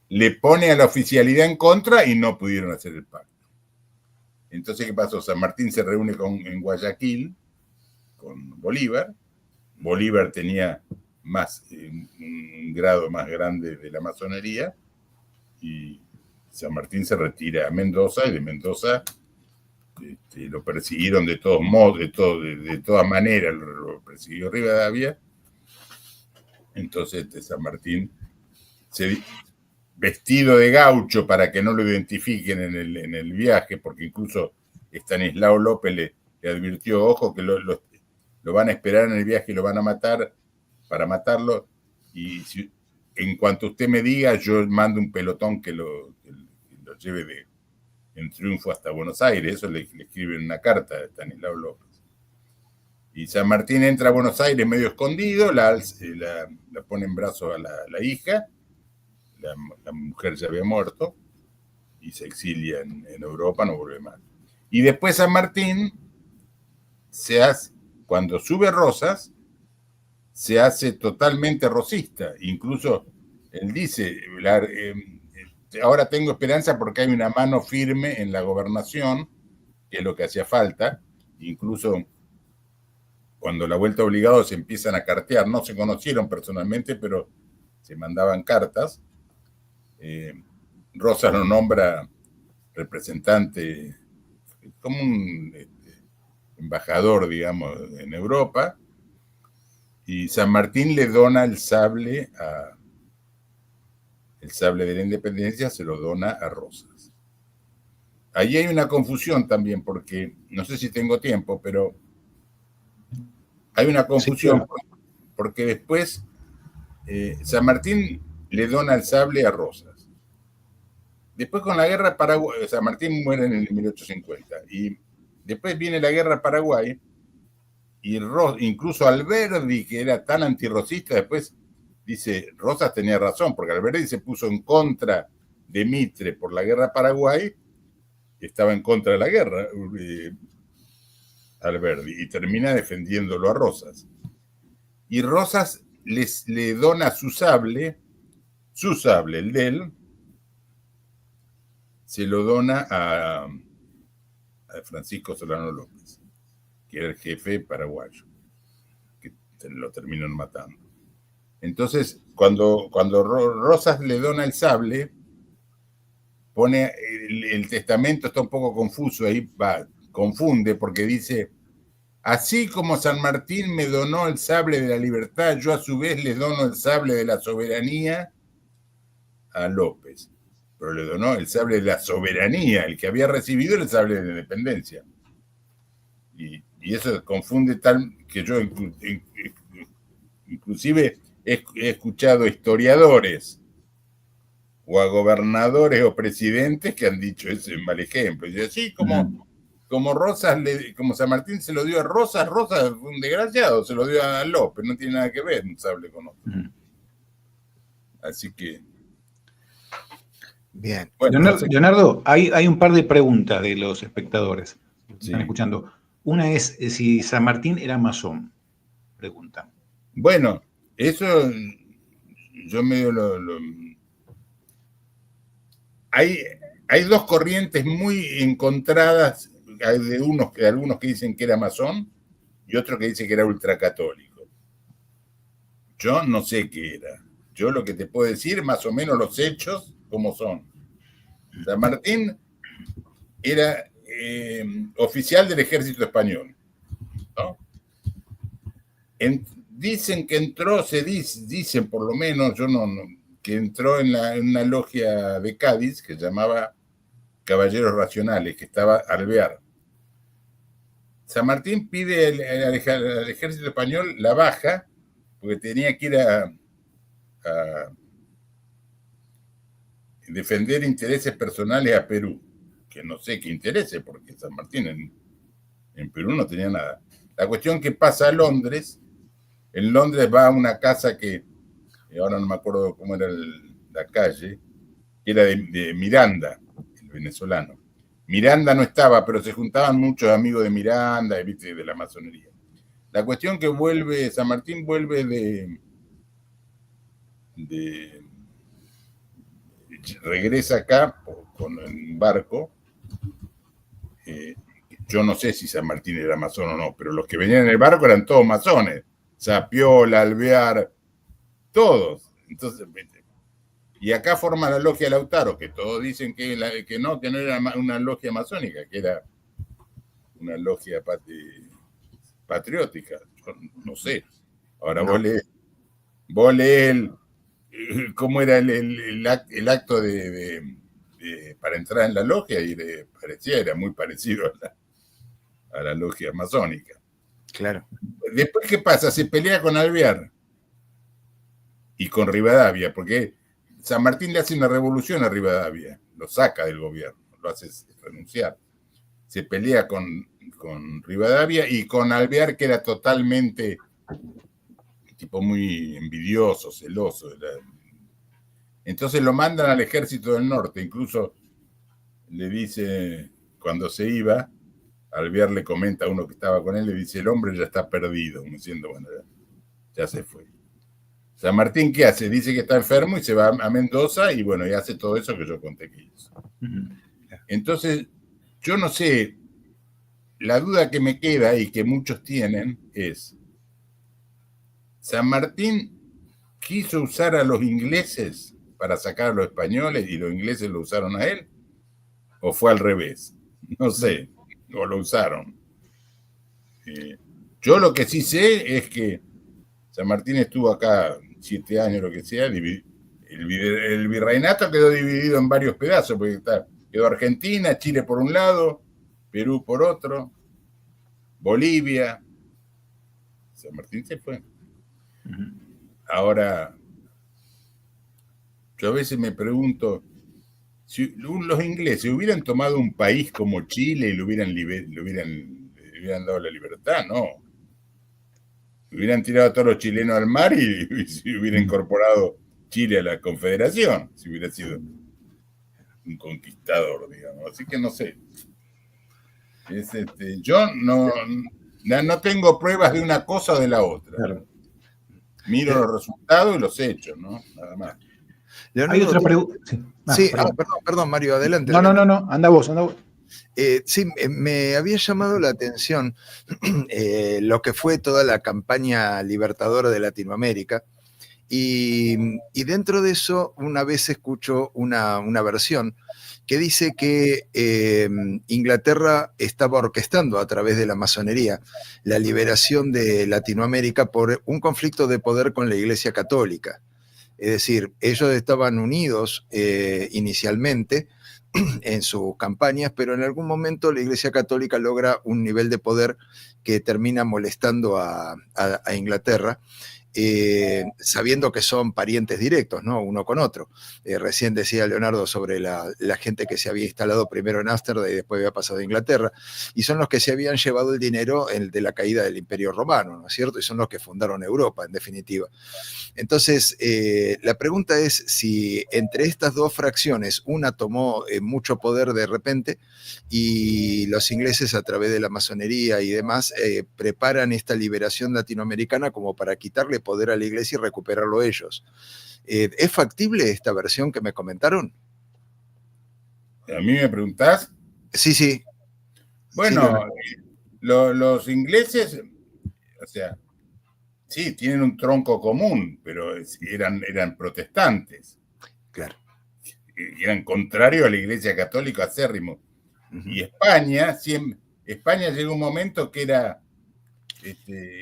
le pone a la oficialidad en contra y no pudieron hacer el pacto. Entonces, ¿qué pasó? San Martín se reúne en Guayaquil con Bolívar. Bolívar tenía un grado más grande de la masonería y San Martín se retira a Mendoza, y de Mendoza lo persiguieron de todos modos, de todas maneras, lo persiguió Rivadavia. Entonces San Martín, vestido de gaucho para que no lo identifiquen en el viaje, porque incluso Estanislao López le advirtió, ojo, que lo van a esperar en el viaje y lo van a matar para matarlo, y en cuanto usted me diga, yo mando un pelotón que lo lleve en triunfo hasta Buenos Aires. Eso le escribe en una carta a Estanislao López. Y San Martín entra a Buenos Aires medio escondido, la pone en brazos a la hija, la mujer ya había muerto, y se exilia en Europa, no vuelve más. Y después San Martín cuando sube Rosas, se hace totalmente rosista. Incluso él dice, ahora tengo esperanza porque hay una mano firme en la gobernación, que es lo que hacía falta. Incluso cuando la vuelta obligado se empiezan a cartear, no se conocieron personalmente, pero se mandaban cartas. Rosas lo nombra representante, como un embajador, digamos, en Europa, y San Martín le dona el sable de la independencia, se lo dona a Rosas. Allí hay una confusión también, porque no sé si tengo tiempo, pero hay una confusión, sí, claro. Porque después San Martín le dona el sable a Rosas. Después, con la guerra Paraguay, San Martín muere en el 1850, y después viene la guerra Paraguay, y incluso Alberdi, que era tan antirrosista, después dice, Rosas tenía razón, porque Alberdi se puso en contra de Mitre por la guerra Paraguay, estaba en contra de la guerra, Alberdi, y termina defendiéndolo a Rosas. Y Rosas le dona su sable, el de él, se lo dona a Francisco Solano López, que era el jefe paraguayo, que lo terminan matando. Entonces, cuando Rosas le dona el sable, pone el testamento, está un poco confuso, ahí confunde, porque dice: así como San Martín me donó el sable de la libertad, yo a su vez le dono el sable de la soberanía a López. Pero le donó el sable de la soberanía, el que había recibido el sable de la independencia. Y eso confunde tal que yo inclusive he escuchado historiadores o a gobernadores o presidentes que han dicho ese mal ejemplo. Y así como Rosas, como San Martín se lo dio a Rosas, Rosas fue un desgraciado, se lo dio a López, no tiene nada que ver un sable con otro. Así que... Bien. Bueno, Leonardo, hay un par de preguntas de los espectadores que están escuchando. Una es si San Martín era masón, pregunta. Bueno, eso yo medio Hay dos corrientes muy encontradas, hay algunos que dicen que era masón y otros que dicen que era ultracatólico. Yo no sé qué era. Yo lo que te puedo decir, más o menos los hechos, como son. San Martín era oficial del ejército español, ¿no? Dicen que entró, dicen por lo menos, que entró en una logia de Cádiz que se llamaba Caballeros Racionales, que estaba Alvear. San Martín pide al ejército español la baja, porque tenía que ir a defender intereses personales a Perú, que no sé qué intereses, porque San Martín en Perú no tenía nada. La cuestión que pasa a Londres, en Londres va a una casa que, ahora no me acuerdo cómo era la calle, que era de Miranda, el venezolano. Miranda no estaba, pero se juntaban muchos amigos de Miranda, de la masonería. La cuestión que San Martín vuelve regresa acá con un barco. Yo no sé si San Martín era masón o no, pero los que venían en el barco eran todos masones. Zapiola, Alvear, todos. Entonces, y acá forma la logia Lautaro, que todos dicen que no era una logia masónica, que era una logia patriótica. Yo no sé. Ahora no. Vos lees cómo era el acto para entrar en la logia y era muy parecido a la logia masónica. Claro. Después, ¿qué pasa? Se pelea con Alvear y con Rivadavia, porque San Martín le hace una revolución a Rivadavia, lo saca del gobierno, lo hace renunciar. Se pelea con Rivadavia y con Alvear, que era totalmente tipo muy envidioso, celoso. Entonces lo mandan al ejército del norte, incluso le dice, cuando se iba, Alvear le comenta a uno que estaba con él, le dice: el hombre ya está perdido, diciendo, bueno, ya se fue. San Martín, ¿qué hace? Dice que está enfermo y se va a Mendoza y bueno, y hace todo eso que yo conté que hizo. Entonces, yo no sé, la duda que me queda y que muchos tienen es: ¿San Martín quiso usar a los ingleses para sacar a los españoles y los ingleses lo usaron a él? ¿O fue al revés? No sé, o lo usaron. Yo lo que sí sé es que San Martín estuvo acá 7 años, lo que sea. El virreinato quedó dividido en varios pedazos, porque quedó Argentina, Chile por un lado, Perú por otro, Bolivia. San Martín se fue. Ahora, yo a veces me pregunto, si los ingleses hubieran tomado un país como Chile y le hubieran dado la libertad, no. Hubieran tirado a todos los chilenos al mar y se hubiera incorporado Chile a la Confederación, si hubiera sido un conquistador, digamos. Así que no sé. Yo no tengo pruebas de una cosa o de la otra. Claro. Miro los resultados y los hechos, ¿no? Nada más. Hay Leonardo, otra pregunta. Sí, sí, perdón. perdón, Mario, adelante. No, anda vos. Sí, me había llamado la atención lo que fue toda la campaña libertadora de Latinoamérica. Y dentro de eso, una vez escucho una versión que dice que Inglaterra estaba orquestando a través de la masonería la liberación de Latinoamérica por un conflicto de poder con la Iglesia Católica. Es decir, ellos estaban unidos inicialmente en sus campañas, pero en algún momento la Iglesia Católica logra un nivel de poder que termina molestando a Inglaterra. Sabiendo que son parientes directos, ¿no? Uno con otro. Recién decía Leonardo sobre la gente que se había instalado primero en Ámsterdam y después había pasado a Inglaterra, y son los que se habían llevado el dinero de la caída del Imperio Romano, ¿no es cierto? Y son los que fundaron Europa, en definitiva. Entonces, la pregunta es si entre estas dos fracciones una tomó mucho poder de repente y los ingleses a través de la masonería y demás preparan esta liberación latinoamericana como para quitarle poder a la iglesia y recuperarlo ellos. ¿Es factible esta versión que me comentaron? ¿A mí me preguntás? Sí, sí. Bueno, sí, los ingleses, o sea, sí, tienen un tronco común, pero eran protestantes. Claro. Eran contrarios a la Iglesia Católica acérrimo. Y España llegó un momento que era,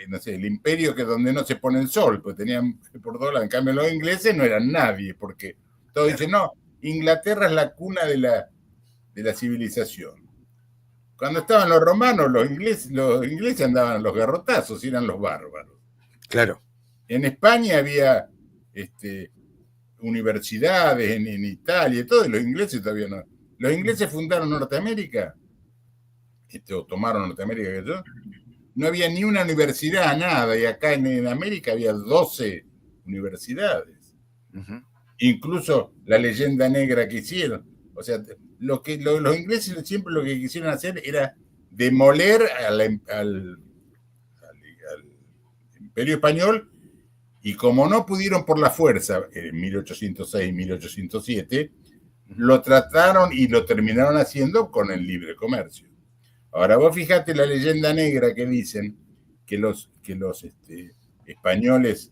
no sé, el imperio que donde no se pone el sol, pues tenían por dólar. En cambio, los ingleses no eran nadie, porque todos dicen, no, Inglaterra es la cuna de la civilización. Cuando estaban los romanos, los ingleses andaban a los garrotazos, eran los bárbaros. Claro. En España había universidades, en Italia y todo, y los ingleses todavía no. Los ingleses fundaron Norteamérica, o tomaron Norteamérica, no había ni una universidad, nada, y acá en América había 12 universidades. Incluso la leyenda negra que hicieron. O sea, los ingleses siempre lo que quisieron hacer era demoler al Imperio Español, y como no pudieron por la fuerza en 1806, 1807, lo trataron y lo terminaron haciendo con el libre comercio. Ahora vos fíjate la leyenda negra que dicen que los españoles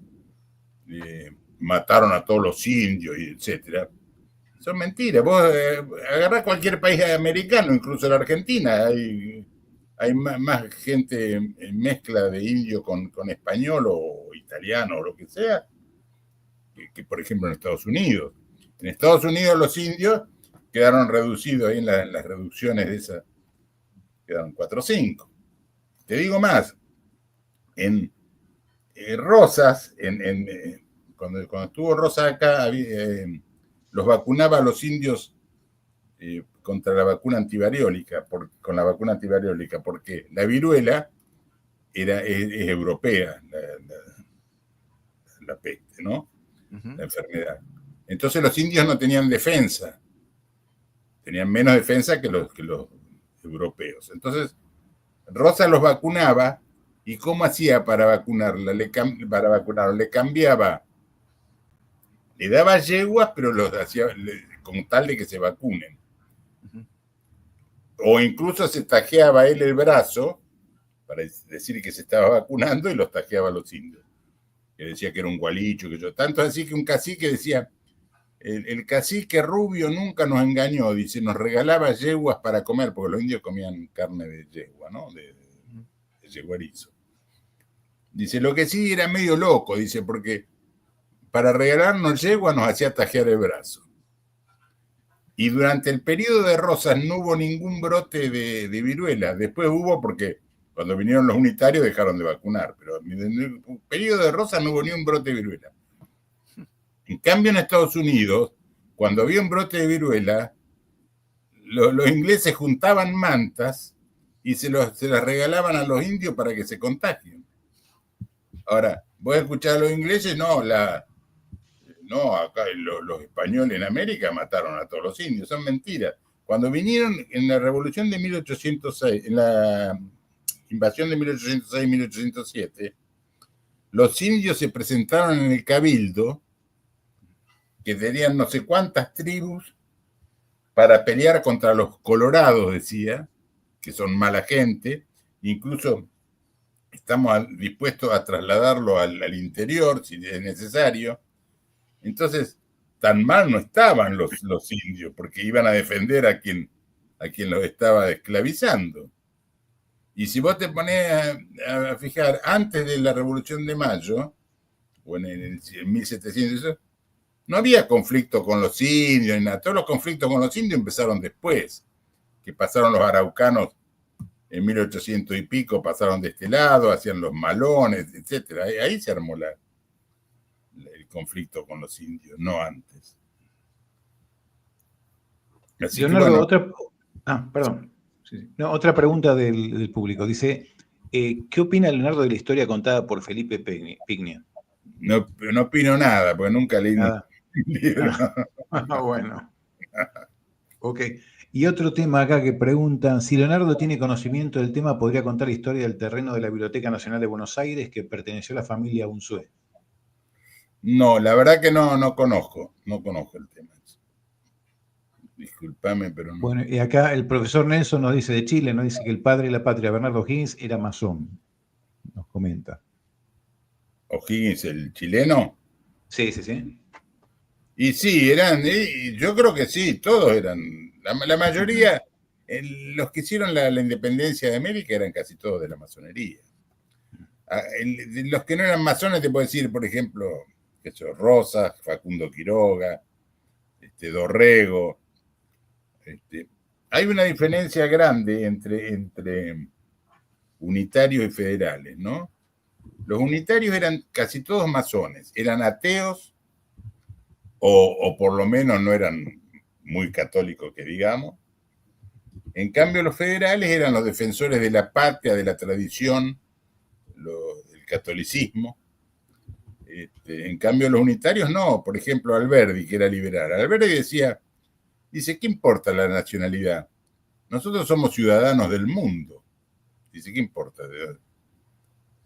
mataron a todos los indios, etcétera. Son mentiras. Vos agarrás cualquier país americano, incluso la Argentina, hay más gente en mezcla de indio con español o italiano o lo que sea, que por ejemplo en Estados Unidos. En Estados Unidos los indios quedaron reducidos ahí en las reducciones de esas, quedaron 4 o 5. Te digo más, en Rosas, cuando estuvo Rosas acá, los vacunaba a los indios contra la vacuna antivariólica, con la vacuna antivariólica, porque la viruela es europea, la peste, ¿no? La enfermedad. Entonces los indios no tenían defensa, tenían menos defensa que los europeos. Entonces Rosa los vacunaba, y ¿cómo hacía para vacunarla? Le cambiaba, le daba yeguas, pero los hacía con tal de que se vacunen. O incluso se tajeaba él el brazo para decir que se estaba vacunando, y los tajeaba a los indios. Que decía que era un gualicho, tanto así que un cacique decía, el cacique rubio nunca nos engañó, dice, nos regalaba yeguas para comer, porque los indios comían carne de yegua, ¿no? De yeguarizo. Dice, lo que sí era medio loco, dice, porque para regalarnos yegua nos hacía tajear el brazo. Y durante el periodo de Rosas no hubo ningún brote de viruela. Después hubo, porque cuando vinieron los unitarios dejaron de vacunar, pero en el periodo de Rosas no hubo ni un brote de viruela. En cambio, en Estados Unidos, cuando había un brote de viruela, los ingleses juntaban mantas y se las regalaban a los indios para que se contagien. Ahora, vos escuchás a los ingleses, no, acá los españoles en América mataron a todos los indios, son mentiras. Cuando vinieron en la revolución de 1806, en la invasión de 1806-1807, los indios se presentaron en el cabildo, que tenían no sé cuántas tribus para pelear contra los colorados, decía, que son mala gente, incluso estamos dispuestos a trasladarlo al interior si es necesario. Entonces, tan mal no estaban los indios, porque iban a defender a quien los estaba esclavizando. Y si vos te pones a fijar, antes de la Revolución de Mayo, o en 1700, no había conflicto con los indios, ni nada. Todos los conflictos con los indios empezaron después, que pasaron los araucanos en 1800 y pico, pasaron de este lado, hacían los malones, etc. Ahí se armó el conflicto con los indios, no antes. Así Leonardo, que bueno. Perdón. Sí. No, otra pregunta del público. Dice, ¿qué opina Leonardo de la historia contada por Felipe Pignia? No opino nada, porque nunca leí un libro. Bueno. Ok. Y otro tema acá que preguntan, si Leonardo tiene conocimiento del tema, ¿podría contar la historia del terreno de la Biblioteca Nacional de Buenos Aires que perteneció a la familia Unzué? No, la verdad que no conozco el tema. Disculpame, pero no. Bueno, y acá el profesor Nelson nos dice de Chile, nos dice que el padre de la patria, Bernardo Higgins, era masón. Nos comenta. ¿O'Higgins, el chileno? Sí. Y sí, yo creo que sí, todos eran. La mayoría, los que hicieron la independencia de América eran casi todos de la masonería. Los que no eran masones, te puedo decir, por ejemplo, Rosas, Facundo Quiroga, Dorrego. Hay una diferencia grande entre unitarios y federales, ¿no? Los unitarios eran casi todos masones, eran ateos o por lo menos no eran muy católicos, que digamos. En cambio, los federales eran los defensores de la patria, de la tradición, del catolicismo. En cambio, los unitarios no. Por ejemplo, Alberdi, que era liberal. Alberdi dice, ¿qué importa la nacionalidad? Nosotros somos ciudadanos del mundo. Dice, ¿qué importa?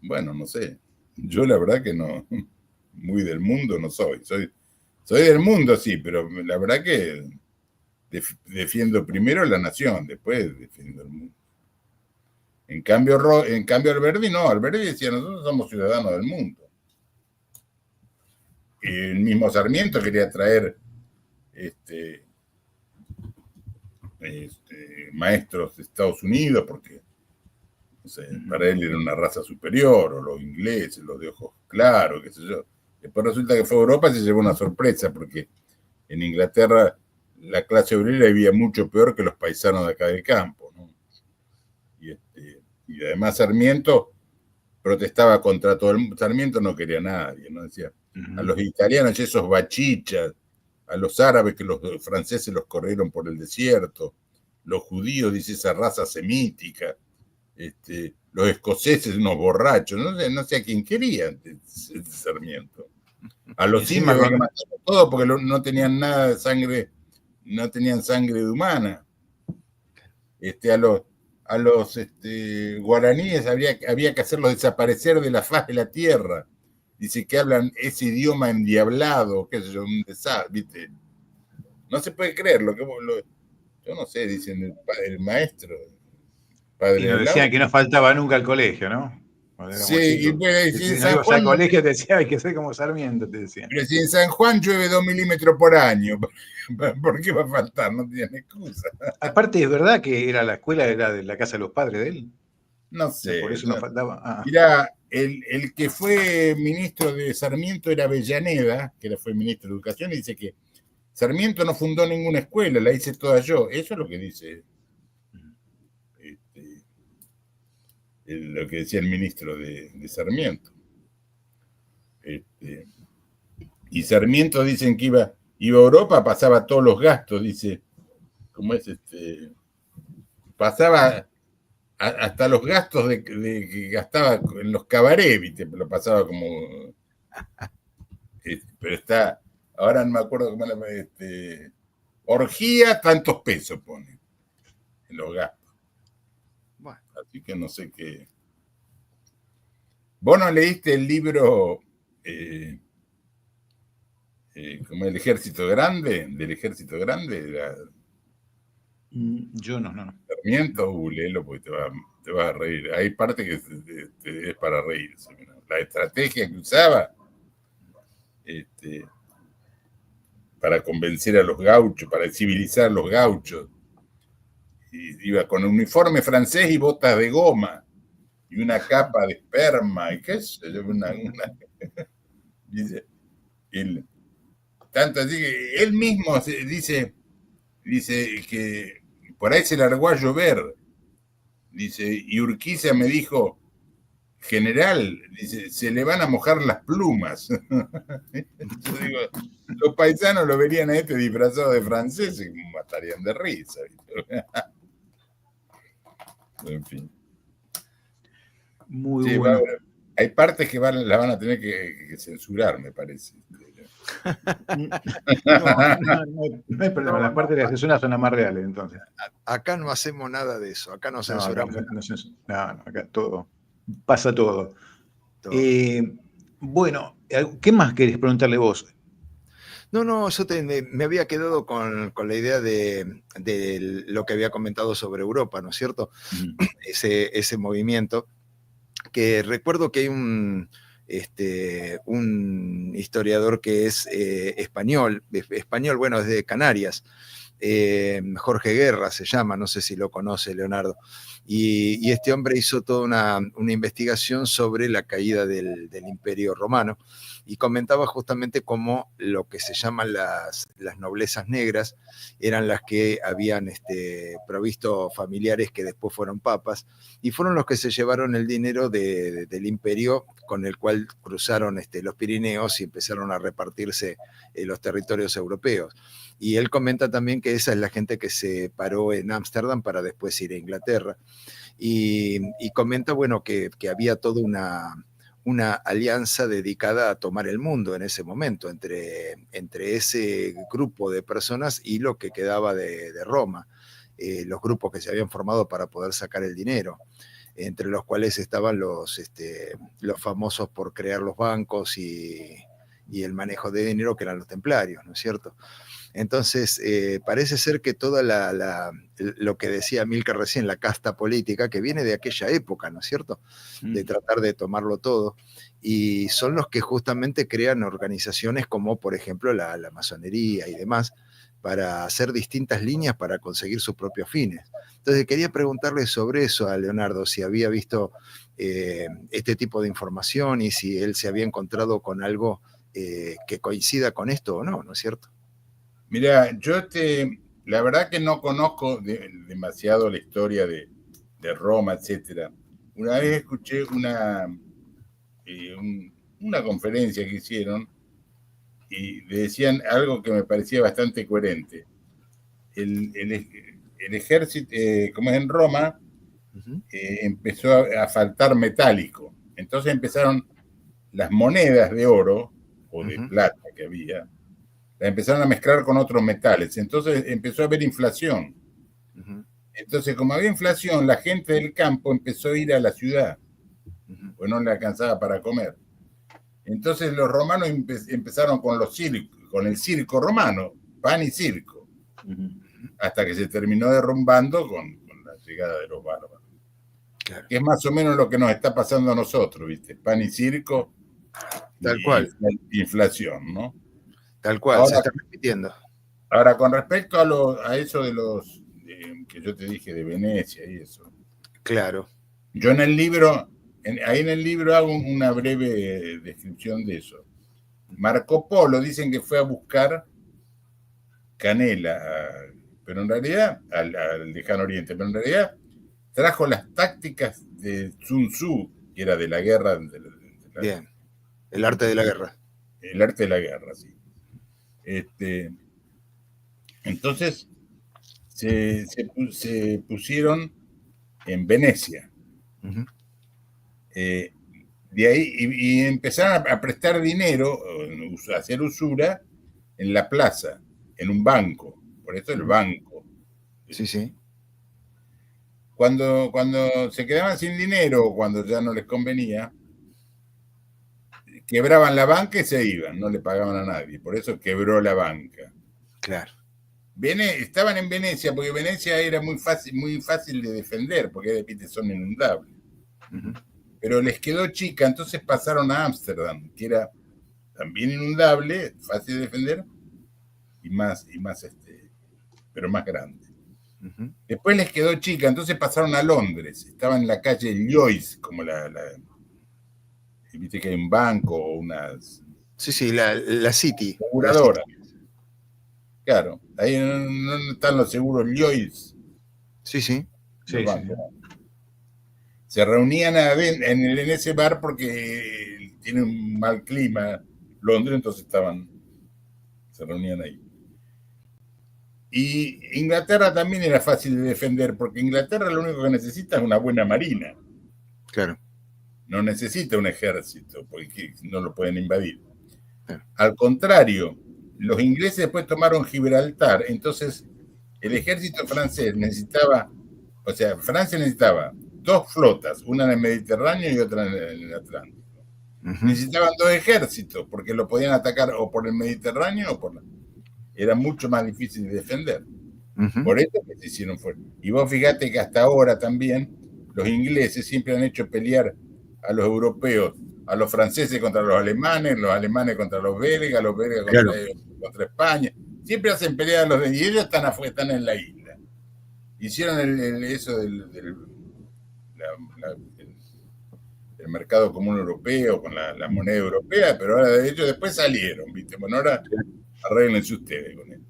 Bueno, no sé. Yo la verdad que no, muy del mundo no soy. Soy del mundo, sí, pero la verdad que defiendo primero la nación, después defiendo el mundo. En cambio Alberdi no. Alberdi decía, nosotros somos ciudadanos del mundo. El mismo Sarmiento quería traer maestros de Estados Unidos porque no sé, para él era una raza superior, o los ingleses, los de ojos claros, qué sé yo. Después resulta que fue a Europa y se llevó una sorpresa, porque en Inglaterra la clase obrera vivía mucho peor que los paisanos de acá del campo, ¿no? Y además Sarmiento protestaba contra todo el mundo. Sarmiento no quería a nadie, ¿no? Decía, a los italianos, esos bachichas, a los árabes que los franceses los corrieron por el desierto, los judíos, dice, esa raza semítica, los escoceses, unos borrachos, no sé a quién quería Sarmiento. A los indios que mataron todo porque no tenían nada de sangre, no tenían sangre humana. A los guaraníes había que hacerlos desaparecer de la faz de la tierra. Dice que hablan ese idioma endiablado, qué sé yo, un desastre, ¿viste? No se puede creer yo no sé, dicen el maestro. Y nos decían que no faltaba nunca al colegio, ¿no? Sí, y pues, si no ibas al colegio te decía, hay que ser como Sarmiento, te decían. Pero si en San Juan llueve 2 milímetros por año, ¿por qué va a faltar? No tiene excusa. Aparte, ¿es verdad que la escuela era de la casa de los padres de él? No sé. Por eso no faltaba. Mirá, el que fue ministro de Sarmiento era Avellaneda, que fue ministro de Educación, y dice que Sarmiento no fundó ninguna escuela, la hice toda yo. Eso es lo que dice lo que decía el ministro de Sarmiento. Y Sarmiento dicen que iba a Europa, pasaba todos los gastos, dice, ¿cómo es? Pasaba hasta los gastos que gastaba en los cabarets, ¿viste? Lo pasaba como... pero está, ahora no me acuerdo cómo era, orgía, tantos pesos pone en los gastos. Bueno, así que no sé qué. ¿Vos no leíste el libro como el ejército grande, del ejército grande, Yo no. Sarmiento, léelo porque te vas a reír. Hay parte que es para reírse. ¿No? La estrategia que usaba para convencer a los gauchos, para civilizar a los gauchos. Y iba con un uniforme francés y botas de goma y una capa de esperma y qué sé yo, dice, tanto así que él mismo dice que por ahí se largó a llover, dice, y Urquiza me dijo, general, dice, se le van a mojar las plumas. Yo digo, los paisanos lo verían a este disfrazado de francés y matarían de risa. En fin. Muy Sí, bueno. hay partes que la van a tener que censurar, me parece. No hay problema. Las partes de la censura son las más reales, entonces. Acá no hacemos nada de eso, acá no censuramos. No, acá todo, pasa todo. Bueno, ¿qué más querés preguntarle vos? No, yo me había quedado con la idea de lo que había comentado sobre Europa, ¿no es cierto? Ese movimiento, que recuerdo que hay un historiador que es español, bueno, es de Canarias, Jorge Guerra se llama, no sé si lo conoce Leonardo, y este hombre hizo toda una investigación sobre la caída del Imperio Romano y comentaba justamente cómo lo que se llaman las noblezas negras eran las que habían provisto familiares que después fueron papas y fueron los que se llevaron el dinero del imperio con el cual cruzaron los Pirineos y empezaron a repartirse los territorios europeos. Y él comenta también que esa es la gente que se paró en Ámsterdam para después ir a Inglaterra. Y comenta, bueno, que había toda una alianza dedicada a tomar el mundo en ese momento, entre ese grupo de personas y lo que quedaba de Roma, los grupos que se habían formado para poder sacar el dinero, entre los cuales estaban los famosos por crear los bancos y el manejo de dinero, que eran los templarios, ¿no es cierto? Entonces, parece ser que toda lo que decía Milcar recién, la casta política, que viene de aquella época, ¿no es cierto? De tratar de tomarlo todo, y son los que justamente crean organizaciones como, por ejemplo, la masonería y demás, para hacer distintas líneas para conseguir sus propios fines. Entonces, quería preguntarle sobre eso a Leonardo, si había visto este tipo de información y si él se había encontrado con algo que coincida con esto o no, ¿no es cierto? Mira, yo la verdad que no conozco demasiado la historia de Roma, etcétera. Una vez escuché una conferencia que hicieron y decían algo que me parecía bastante coherente. El ejército, como es en Roma, empezó a faltar metálico. Entonces empezaron las monedas de oro o de plata que había, la empezaron a mezclar con otros metales. Entonces empezó a haber inflación. Entonces, como había inflación, la gente del campo empezó a ir a la ciudad, pues no le alcanzaba para comer. Entonces los romanos empezaron con el circo romano, pan y circo, hasta que se terminó derrumbando con la llegada de los bárbaros. Claro. Que es más o menos lo que nos está pasando a nosotros, ¿viste? Pan y circo. Tal cual. Inflación, ¿no? Tal cual, ahora, se está repitiendo. Ahora, con respecto a eso de los que yo te dije de Venecia y eso. Claro. Yo en el libro, ahí en el libro hago una breve descripción de eso. Marco Polo dicen que fue a buscar canela, pero en realidad, al lejano oriente, pero en realidad trajo las tácticas de Sun Tzu, que era de la guerra. Bien, el arte de la guerra. El arte de la guerra, sí. Entonces se pusieron en Venecia. De ahí y empezaron a prestar dinero, a hacer usura en la plaza, en un banco. Por eso el banco. Sí, sí. Cuando se quedaban sin dinero, cuando ya no les convenía, quebraban la banca y se iban, no le pagaban a nadie, por eso quebró la banca. Claro. Estaban en Venecia, porque Venecia era muy fácil de defender, porque viste, son inundables. Pero les quedó chica, entonces pasaron a Ámsterdam, que era también inundable, fácil de defender, pero más grande. Después les quedó chica, entonces pasaron a Londres, estaban en la calle Lloyds, como viste que hay un banco o unas... Sí, la City. Aseguradora. Claro, ahí no están los seguros Lloyds. Sí. Se reunían en ese bar porque tiene un mal clima Londres, entonces se reunían ahí. Y Inglaterra también era fácil de defender, porque Inglaterra lo único que necesita es una buena marina. Claro. No necesita un ejército, porque no lo pueden invadir. Claro. Al contrario, los ingleses después tomaron Gibraltar, entonces el ejército francés Francia necesitaba 2 flotas, una en el Mediterráneo y otra en el Atlántico. Necesitaban 2 ejércitos, porque lo podían atacar o por el Mediterráneo o era mucho más difícil de defender. Por eso que se hicieron fuertes. Y vos fíjate que hasta ahora también los ingleses siempre han hecho pelear a los europeos, a los franceses contra los alemanes contra los belgas contra España. Siempre hacen pelear a los y ellos están en la isla. Hicieron eso del mercado común europeo con la moneda europea, pero ahora de hecho después salieron, ¿viste? Bueno, ahora arréglense ustedes con él.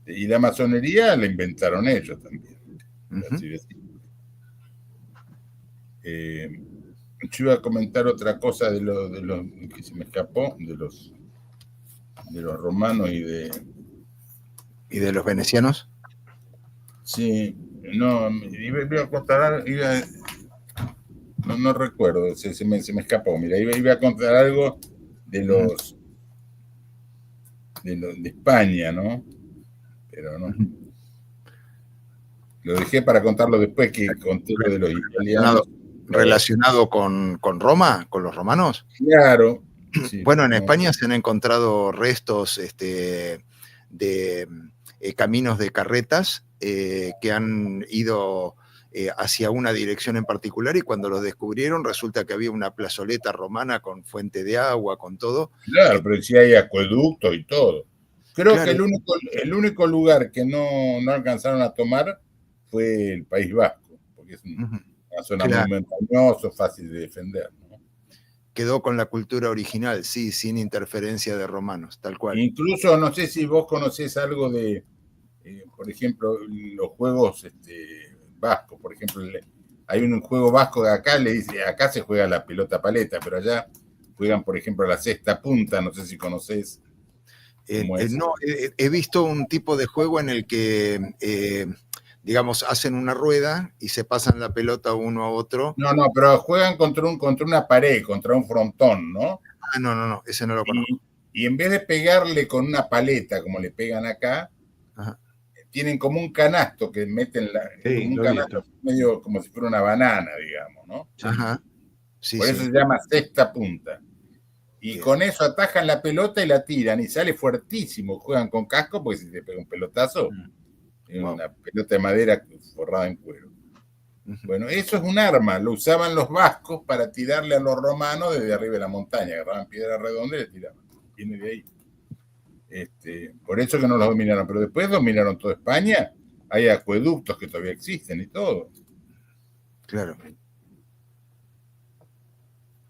Y la masonería la inventaron ellos también. Así de simple. Yo iba a comentar otra cosa de los que se me escapó, de los romanos y de los venecianos. Sí, no, iba a contar, no recuerdo, se me escapó. Mira, iba a contar algo de España, ¿no? Pero no. Lo dejé para contarlo después que conté lo de los italianos. ¿Relacionado con Roma, con los romanos? Claro. Sí, bueno, en España se han encontrado restos de caminos de carretas que han ido hacia una dirección en particular, y cuando los descubrieron resulta que había una plazoleta romana con fuente de agua, con todo. Claro, pero sí hay acueductos y todo. Creo que el único lugar que no alcanzaron a tomar fue el País Vasco, porque es una zona muy montañosa, fácil de defender, ¿no? Quedó con la cultura original, sí, sin interferencia de romanos, tal cual. Incluso, no sé si vos conocés algo de, por ejemplo, los juegos vascos. Por ejemplo, hay un juego vasco de acá se juega la pelota paleta, pero allá juegan, por ejemplo, la cesta punta, no sé si conocés. No, he visto un tipo de juego en el que, digamos, hacen una rueda y se pasan la pelota uno a otro. No, pero juegan contra una pared, contra un frontón, ¿no? Ah, no, ese no lo conozco. Y en vez de pegarle con una paleta, como le pegan acá, tienen como un canasto que meten como un canasto medio como si fuera una banana, digamos, ¿no? Ajá. Sí, por eso se llama cesta punta. Y con eso atajan la pelota y la tiran, y sale fuertísimo. Juegan con casco, porque si te pega un pelotazo, es una pelota de madera forrada en cuero. Bueno, eso es un arma, lo usaban los vascos para tirarle a los romanos desde arriba de la montaña. Agarraban piedra redonda y le tiraban. Viene de ahí. Por eso que no los dominaron, pero después dominaron toda España. Hay acueductos que todavía existen y todo. Claro.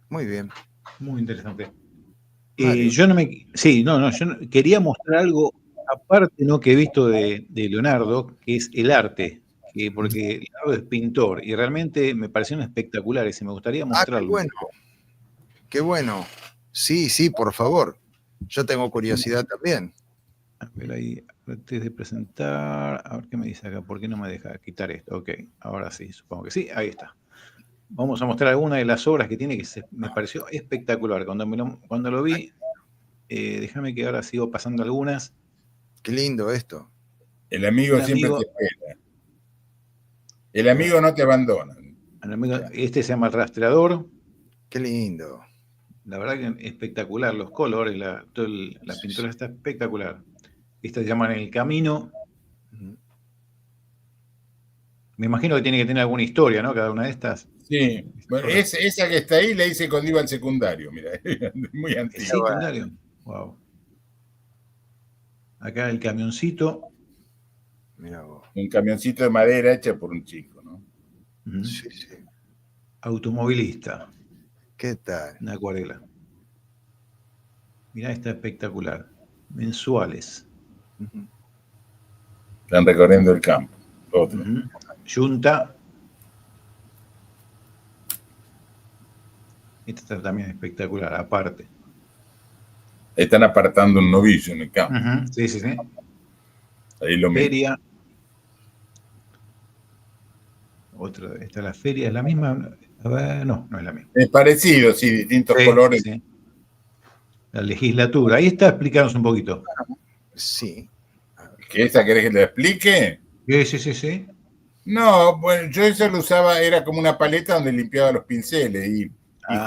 Muy bien. Muy interesante. Yo quería mostrar algo aparte, ¿no?, que he visto de Leonardo, que es el arte, porque Leonardo es pintor y realmente me parecieron espectaculares y me gustaría mostrarlo. Qué bueno. Sí, por favor. Yo tengo curiosidad también. A ver ahí, antes de presentar, a ver qué me dice acá, ¿por qué no me deja quitar esto? Ok, ahora sí, supongo que sí, ahí está. Vamos a mostrar algunas de las obras que tiene, que me pareció espectacular. Cuando lo vi, déjame que ahora sigo pasando algunas. Qué lindo esto. El amigo siempre te espera. El amigo no te abandona. Este se llama El Rastreador. Qué lindo. La verdad que espectacular, los colores, la pintura está espectacular. Esta se llama El Camino. Me imagino que tiene que tener alguna historia, ¿no? Cada una de estas. Sí, bueno, esa que está ahí la hice cuando iba al secundario, mira, muy ¿El antigua. secundario? Wow. Acá el camioncito. Mira vos. Un camioncito de madera hecha por un chico, ¿no? Sí, sí. Automovilista. ¿Qué tal? Una acuarela. Mirá, está espectacular. Mensuales. Están recorriendo el campo. Otro. Yunta. Esta está también espectacular, aparte. Están apartando un novillo en el campo. Sí, sí, sí. Ahí lo mismo. Feria. Otra, esta la feria, ¿es la misma? A ver, no, no es la misma. Es parecido, sí, distintos colores. Sí. La legislatura. Ahí está, explícanos un poquito. Sí. ¿Que esa querés que te explique? Sí. No, bueno, yo eso lo usaba, era como una paleta donde limpiaba los pinceles y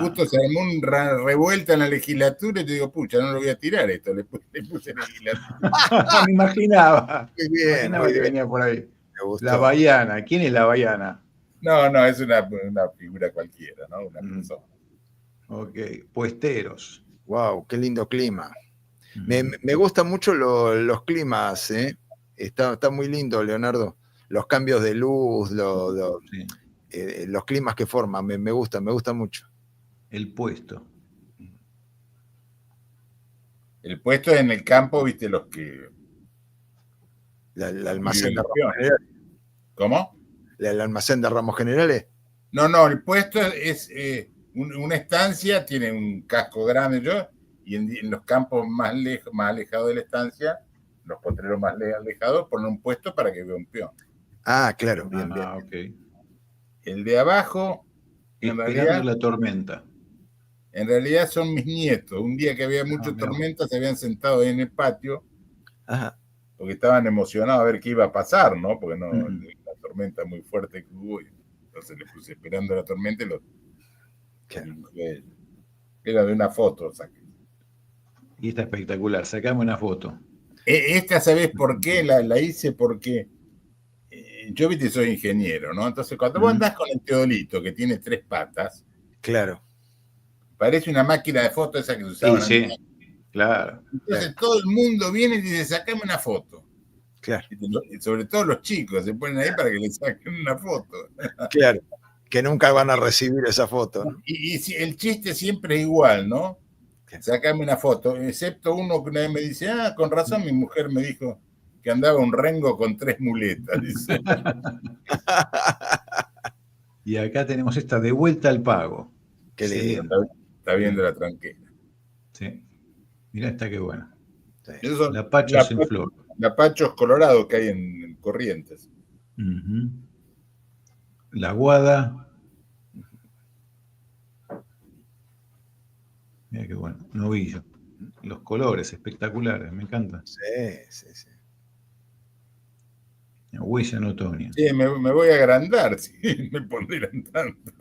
justo se armó una revuelta en la legislatura y te digo, pucha, no lo voy a tirar esto, le puse legislatura. Me imaginaba. Muy bien, Me imaginaba que venía por ahí. Me gustó. La Baiana. ¿Quién es la Baiana? No, es una figura cualquiera, ¿no? Una persona. Ok, puesteros. Wow, qué lindo clima. Me gustan mucho los climas, ¿eh? Está muy lindo, Leonardo. Los cambios de luz, los climas que forman, me gusta mucho. El puesto. El puesto en el campo, viste, los que... ¿El almacén de Ramos Generales? ¿Cómo? ¿El almacén de Ramos Generales? No, el puesto es una estancia, tiene un casco grande, y en los campos más alejados de la estancia, los potreros más alejados, ponen un puesto para que vea un peón. Ah, claro, bien. Okay. El de abajo, esperando la tormenta. En realidad son mis nietos. Un día que había mucha tormenta, se habían sentado ahí en el patio, porque estaban emocionados a ver qué iba a pasar, ¿no? Porque la tormenta muy fuerte que hubo, entonces les puse esperando la tormenta y era de una foto, saqué. Y está espectacular, sacame una foto. Esta, ¿sabés por qué? La hice porque yo, viste, soy ingeniero, ¿no? Entonces, cuando vos andás con el teodolito, que tiene 3 patas, claro, parece una máquina de fotos esa que se usaban antes. Sí, claro. Entonces todo el mundo viene y dice, sacame una foto. Claro. Y sobre todo los chicos se ponen ahí para que les saquen una foto. Claro, que nunca van a recibir esa foto, ¿no? Y el chiste siempre es igual, ¿no? Sacame una foto, excepto uno que una vez me dice, con razón mi mujer me dijo que andaba un rengo con 3 muletas, dice. Y acá tenemos esta de vuelta al pago. Qué lindo. Está viendo la tranquera. Sí. Mirá, está qué buena. Sí. Lapachos en flor. Lapachos colorados que hay en Corrientes. La guada. Mira qué bueno. Novillo. Los colores espectaculares, me encanta. Sí. Huella en otoño. Sí, me voy a agrandar, sí, me pondrán tanto.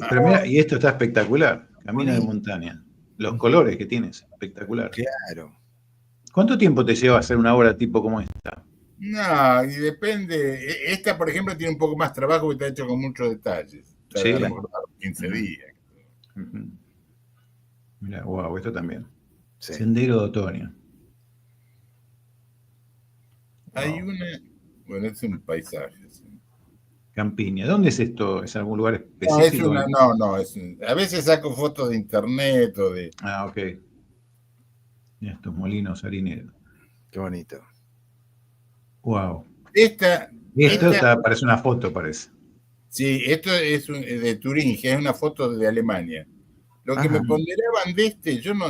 Pero mira, y esto está espectacular. Camino de montaña. Los colores que tienes, espectacular. Claro. ¿Cuánto tiempo te lleva hacer una obra tipo como esta? No, y depende. Esta, por ejemplo, tiene un poco más trabajo porque está hecho con muchos detalles. Sí. A lo mejor 15 días. Mira, wow, esto también. Sí. Sendero de otoño. Hay una... Bueno, es un paisaje. Sí. Campiña. ¿Dónde es esto? ¿Es algún lugar específico? A veces saco fotos de internet o de... Ok. Mira estos molinos harineros. Qué bonito. Wow. Esta parece una foto, parece. Sí, esto es de Turingia, es una foto de Alemania. Lo que me ponderaban de yo no,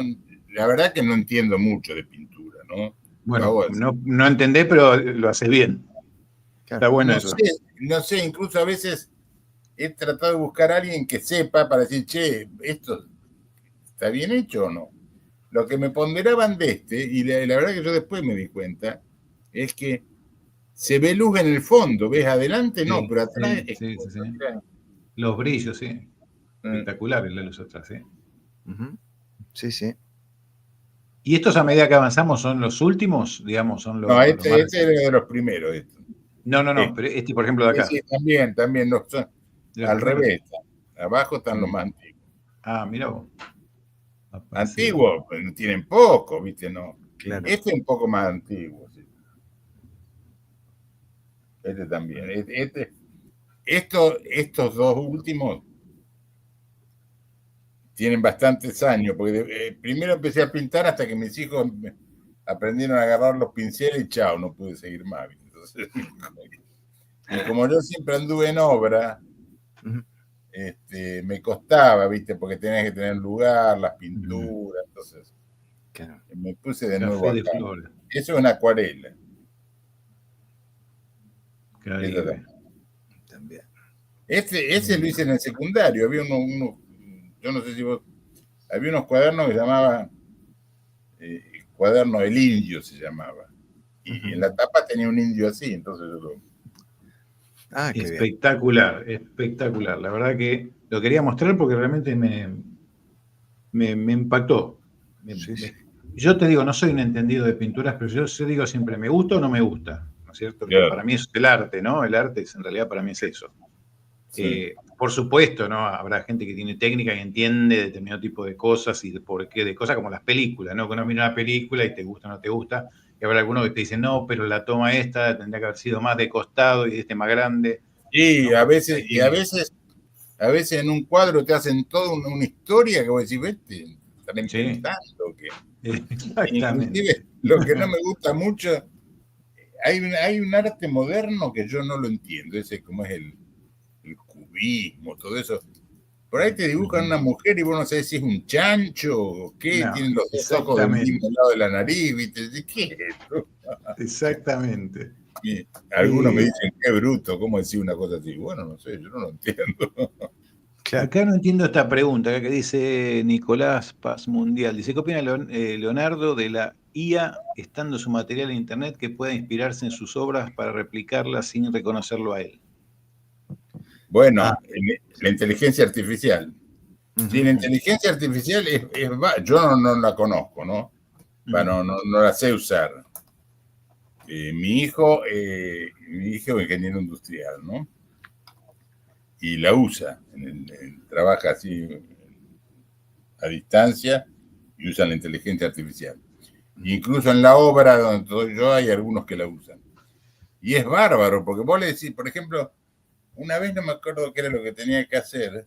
la verdad que no entiendo mucho de pintura, ¿no? Bueno, no entendés, pero lo haces bien. Está bueno eso. No sé, incluso a veces he tratado de buscar a alguien que sepa para decir, che, ¿esto está bien hecho o no? Lo que me ponderaban y la verdad que yo después me di cuenta, es que se ve luz en el fondo, ¿ves? Adelante no, pero atrás... Sí. Los brillos, sí. Espectaculares la luz atrás, sí. Sí, sí. ¿Y estos a medida que avanzamos son los últimos? Digamos, son No, los más este recientes. es de los primeros. No, pero este, por ejemplo, de acá. Sí, también. No, son ¿De los al primeros? revés. Abajo están los Mm. más antiguos. Mira vos. Antiguos, pues, tienen poco, ¿viste? No. Claro. Este es un poco más antiguo. Sí. Este también. Estos dos últimos tienen bastantes años, porque primero empecé a pintar hasta que mis hijos aprendieron a agarrar los pinceles y chao, no pude seguir más. Entonces, y como yo siempre anduve en obra, me costaba, ¿viste? Porque tenías que tener lugar, las pinturas, entonces me puse de nuevo Café de acá. Flores. Eso es una acuarela. Caribe. También. Ese lo hice en el secundario. Había yo no sé si vos, había unos cuadernos que se llamaban cuaderno del indio, se llamaba. Y en la tapa tenía un indio así, entonces yo lo... Qué Espectacular, espectacular. La verdad que lo quería mostrar porque realmente me impactó. Sí. Yo te digo, no soy un entendido de pinturas, pero yo digo siempre, ¿me gusta o no me gusta? ¿No es cierto? Claro. Para mí es el arte, ¿no? El arte en realidad para mí es eso. Sí. Por supuesto, ¿no? Habrá gente que tiene técnica y entiende determinado tipo de cosas y de por qué, de cosas como las películas, ¿no? Que uno mira una película y te gusta o no te gusta, y habrá algunos que te dicen, no, pero la toma esta tendría que haber sido más de costado y este más grande. Y ¿no? a veces en un cuadro te hacen toda una historia que vos decís, vete, están inventando. Exactamente. Inclusive, lo que no me gusta mucho, hay un arte moderno que yo no lo entiendo, ese como es el cubismo, todo eso. Por ahí te dibujan una mujer y vos no sabés si es un chancho o qué, tienen los dos ojos del mismo lado de la nariz, ¿viste? ¿Qué es esto? Exactamente. Y algunos me dicen, qué bruto, ¿cómo decir una cosa así? Bueno, no sé, yo no lo entiendo. Acá no entiendo esta pregunta, acá que dice Nicolás Paz Mundial. Dice, ¿qué opina Leonardo de la IA estando su material en internet que pueda inspirarse en sus obras para replicarlas sin reconocerlo a él? Bueno, la inteligencia artificial. Sí, la Ujú. inteligencia artificial yo no la conozco, ¿no? No la sé usar. Mi hijo es ingeniero industrial, ¿no? Y la usa, trabaja así a distancia y usa la inteligencia artificial. Incluso en la obra donde estoy yo hay algunos que la usan. Y es bárbaro, porque vos le decís, por ejemplo, una vez no me acuerdo qué era lo que tenía que hacer,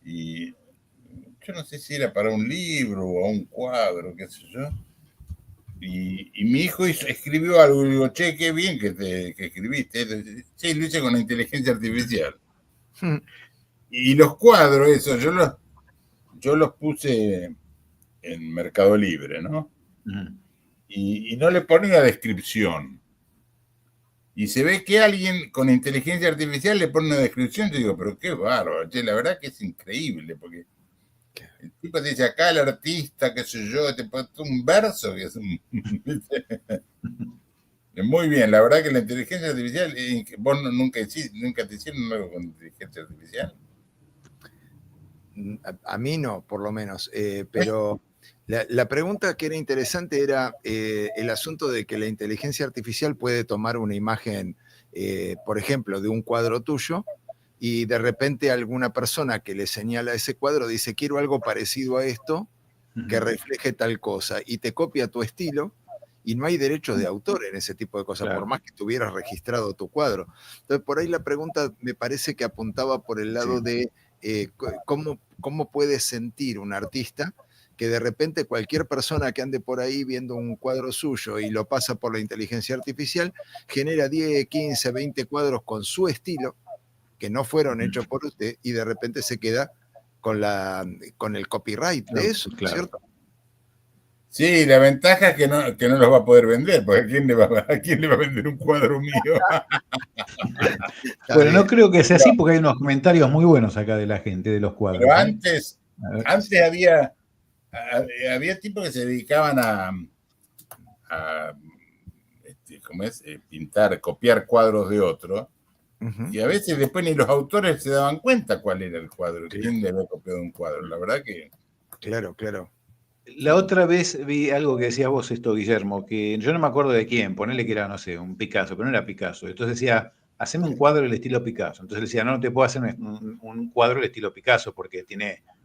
y yo no sé si era para un libro o un cuadro, qué sé yo. Y mi hijo escribió algo y digo, che, qué bien que escribiste. Sí, lo hice con la inteligencia artificial. Y los cuadros, eso, yo los puse en Mercado Libre, ¿no? Y no le ponía descripción. Y se ve que alguien con inteligencia artificial le pone una descripción. Yo digo, pero qué bárbaro, che, la verdad que es increíble, porque el tipo te dice acá el artista, qué sé yo, te pone un verso que es un... Muy bien, la verdad que la inteligencia artificial, vos nunca te hicieron algo con inteligencia artificial. A mí no, por lo menos, pero la pregunta que era interesante era el asunto de que la inteligencia artificial puede tomar una imagen, por ejemplo, de un cuadro tuyo, y de repente alguna persona que le señala ese cuadro dice, quiero algo parecido a esto, que refleje tal cosa, y te copia tu estilo, y no hay derecho de autor en ese tipo de cosas, por más que tuvieras registrado tu cuadro. Entonces, por ahí la pregunta me parece que apuntaba por el lado de cómo puede sentir un artista que de repente cualquier persona que ande por ahí viendo un cuadro suyo y lo pasa por la inteligencia artificial, genera 10, 15, 20 cuadros con su estilo, que no fueron hechos por usted, y de repente se queda con el copyright de eso, ¿cierto? Sí, la ventaja es que no los va a poder vender, porque ¿a quién le va a vender un cuadro mío? Bueno, no creo que sea así porque hay unos comentarios muy buenos acá de la gente, de los cuadros. Pero antes había tipos que se dedicaban a ¿cómo es? Pintar, copiar cuadros de otro, Y a veces después ni los autores se daban cuenta cuál era el cuadro, Sí. quién le había copiado un cuadro. La verdad que... Claro, claro. La otra vez vi algo que decías vos esto, Guillermo, que yo no me acuerdo de quién, ponele que era, no sé, un Picasso, pero no era Picasso. Entonces decía, haceme un cuadro del estilo Picasso. Entonces le decía, no, no te puedo hacer un cuadro del estilo Picasso porque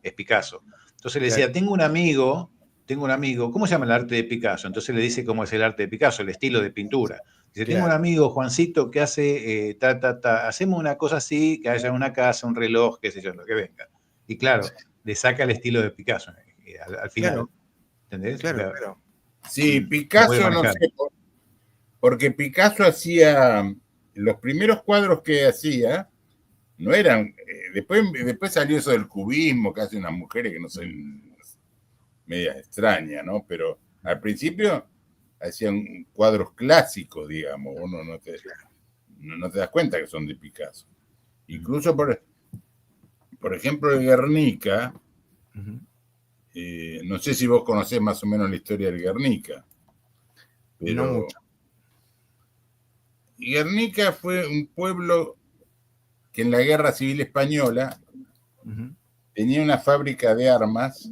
es Picasso. Entonces le decía, Claro. tengo un amigo, ¿cómo se llama el arte de Picasso? Entonces le dice cómo es el arte de Picasso, el estilo de pintura. Dice, tengo un Claro. amigo, Juancito, que hace hacemos una cosa así, que haya una casa, un reloj, qué sé yo, lo que venga. Y claro, le saca el estilo de Picasso al final. Claro. ¿Entendés? Claro, O sea, claro. Sí, lo puede Picasso, no manejar. sé, porque Picasso hacía, los primeros cuadros que hacía, no eran, después salió eso del cubismo, que hacen unas mujeres que no son medias extrañas, ¿no? Pero al principio hacían cuadros clásicos, digamos, uno no te das cuenta que son de Picasso. Incluso, por ejemplo, el Guernica, no sé si vos conocés más o menos la historia del Guernica, pero No mucho. Guernica fue un pueblo que en la Guerra Civil Española tenía una fábrica de armas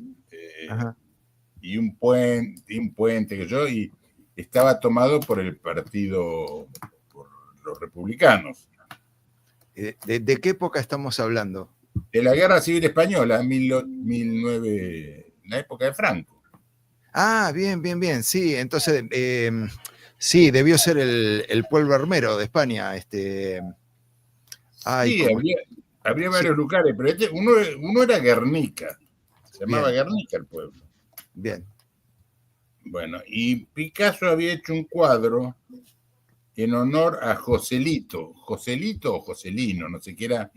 y un puente que yo, y estaba tomado por el partido, por los republicanos. ¿De qué época estamos hablando? De la Guerra Civil Española, 1909, la época de Franco. Ah, bien, bien, bien. Sí, entonces, sí, debió ser el pueblo armero de España. Ay, Sí, había varios lugares, pero uno era Guernica, se llamaba Bien. Guernica el pueblo. Bien. Bueno, y Picasso había hecho un cuadro en honor a Joselito o Joselino, no sé qué era,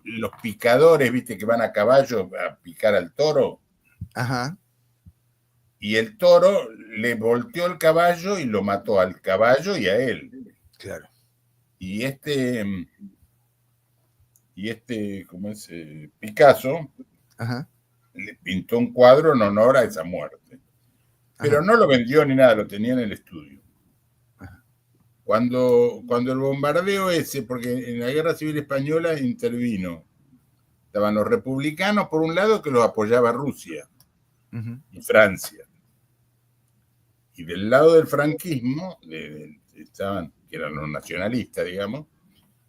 los picadores, viste, que van a caballo a picar al toro. Ajá. Y el toro le volteó el caballo y lo mató al caballo y a él. Claro. Y ¿cómo es? Picasso le pintó un cuadro en honor a esa muerte. Pero no lo vendió ni nada, lo tenía en el estudio. Cuando el bombardeo ese, porque en la Guerra Civil Española intervino, estaban los republicanos por un lado, que los apoyaba Rusia y Francia. Y del lado del franquismo, estaban, que eran los nacionalistas, digamos,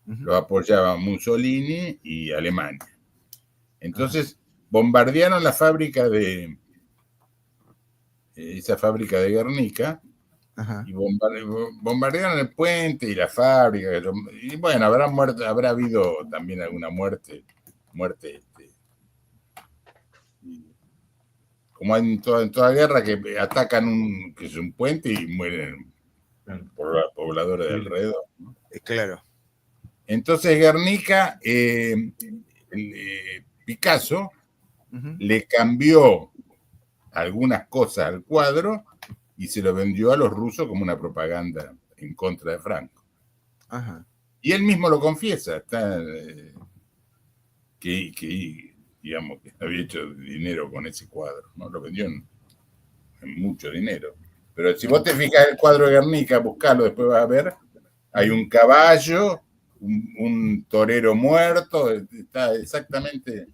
los apoyaban Mussolini y Alemania. Entonces, bombardearon la fábrica esa fábrica de Guernica, y bombardearon el puente y la fábrica. Y bueno, habrá habido también alguna muerte, como en toda guerra, que atacan que es un puente y mueren pobladores de alrededor, ¿no? Claro. Entonces Guernica, Picasso le cambió algunas cosas al cuadro y se lo vendió a los rusos como una propaganda en contra de Franco. Y él mismo lo confiesa, digamos, que había hecho dinero con ese cuadro, ¿no? Lo vendió en mucho dinero. Pero si vos te fijas el cuadro de Guernica, buscalo, después vas a ver, hay un caballo, un torero muerto, está exactamente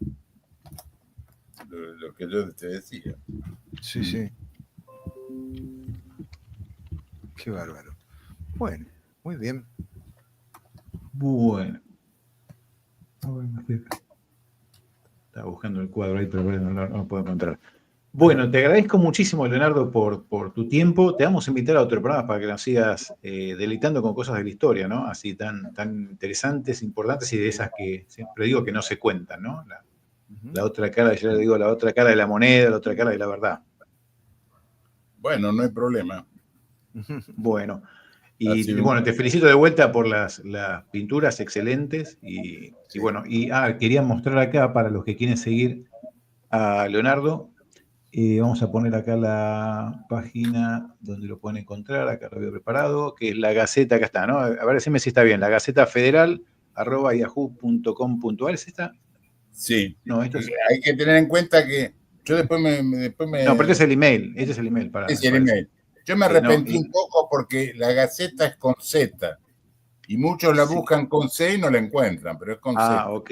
lo que yo te decía. Sí, sí. Qué bárbaro. Bueno, muy bien. Bueno. Estaba buscando el cuadro ahí, pero no lo puedo encontrar. Bueno, te agradezco muchísimo, Leonardo, por tu tiempo. Te vamos a invitar a otro programa para que nos sigas deleitando con cosas de la historia, ¿no? Así tan interesantes, importantes y de esas que siempre digo que no se cuentan, ¿no? La otra cara, ya le digo, la otra cara de la moneda, la otra cara de la verdad. Bueno, no hay problema. Bueno, y bueno, te felicito de vuelta por las pinturas excelentes y bueno, quería mostrar acá para los que quieren seguir a Leonardo. Vamos a poner acá la página donde lo pueden encontrar, acá lo había preparado, que es la Gaceta, acá está, ¿no? A ver, decime si está bien, la Gaceta Federal, @yahoo.com.ar, ¿es esta? Sí, no, esto es... hay que tener en cuenta que yo después me... No, pero este es el email, para... Es el email. Yo me arrepentí un poco porque la Gaceta es con Z Y muchos la Sí. buscan con C y no la encuentran, pero es con C. Ok.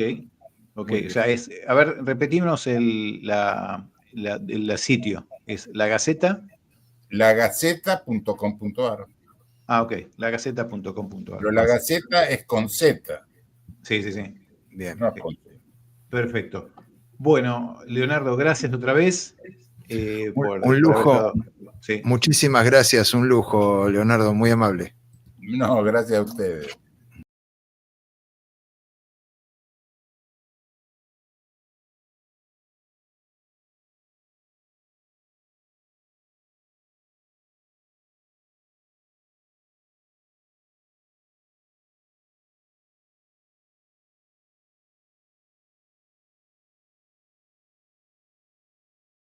O sea, a ver, repetimos el sitio. Es La Gaceta. Lagaceta.com.ar. Ok, lagaceta.com.ar. Pero la Gaceta es con Z. Sí. Bien. No con C. Perfecto. Bueno, Leonardo, gracias otra vez por Un lujo. por haber estado. Sí. Muchísimas gracias, un lujo, Leonardo, muy amable. No, gracias a ustedes.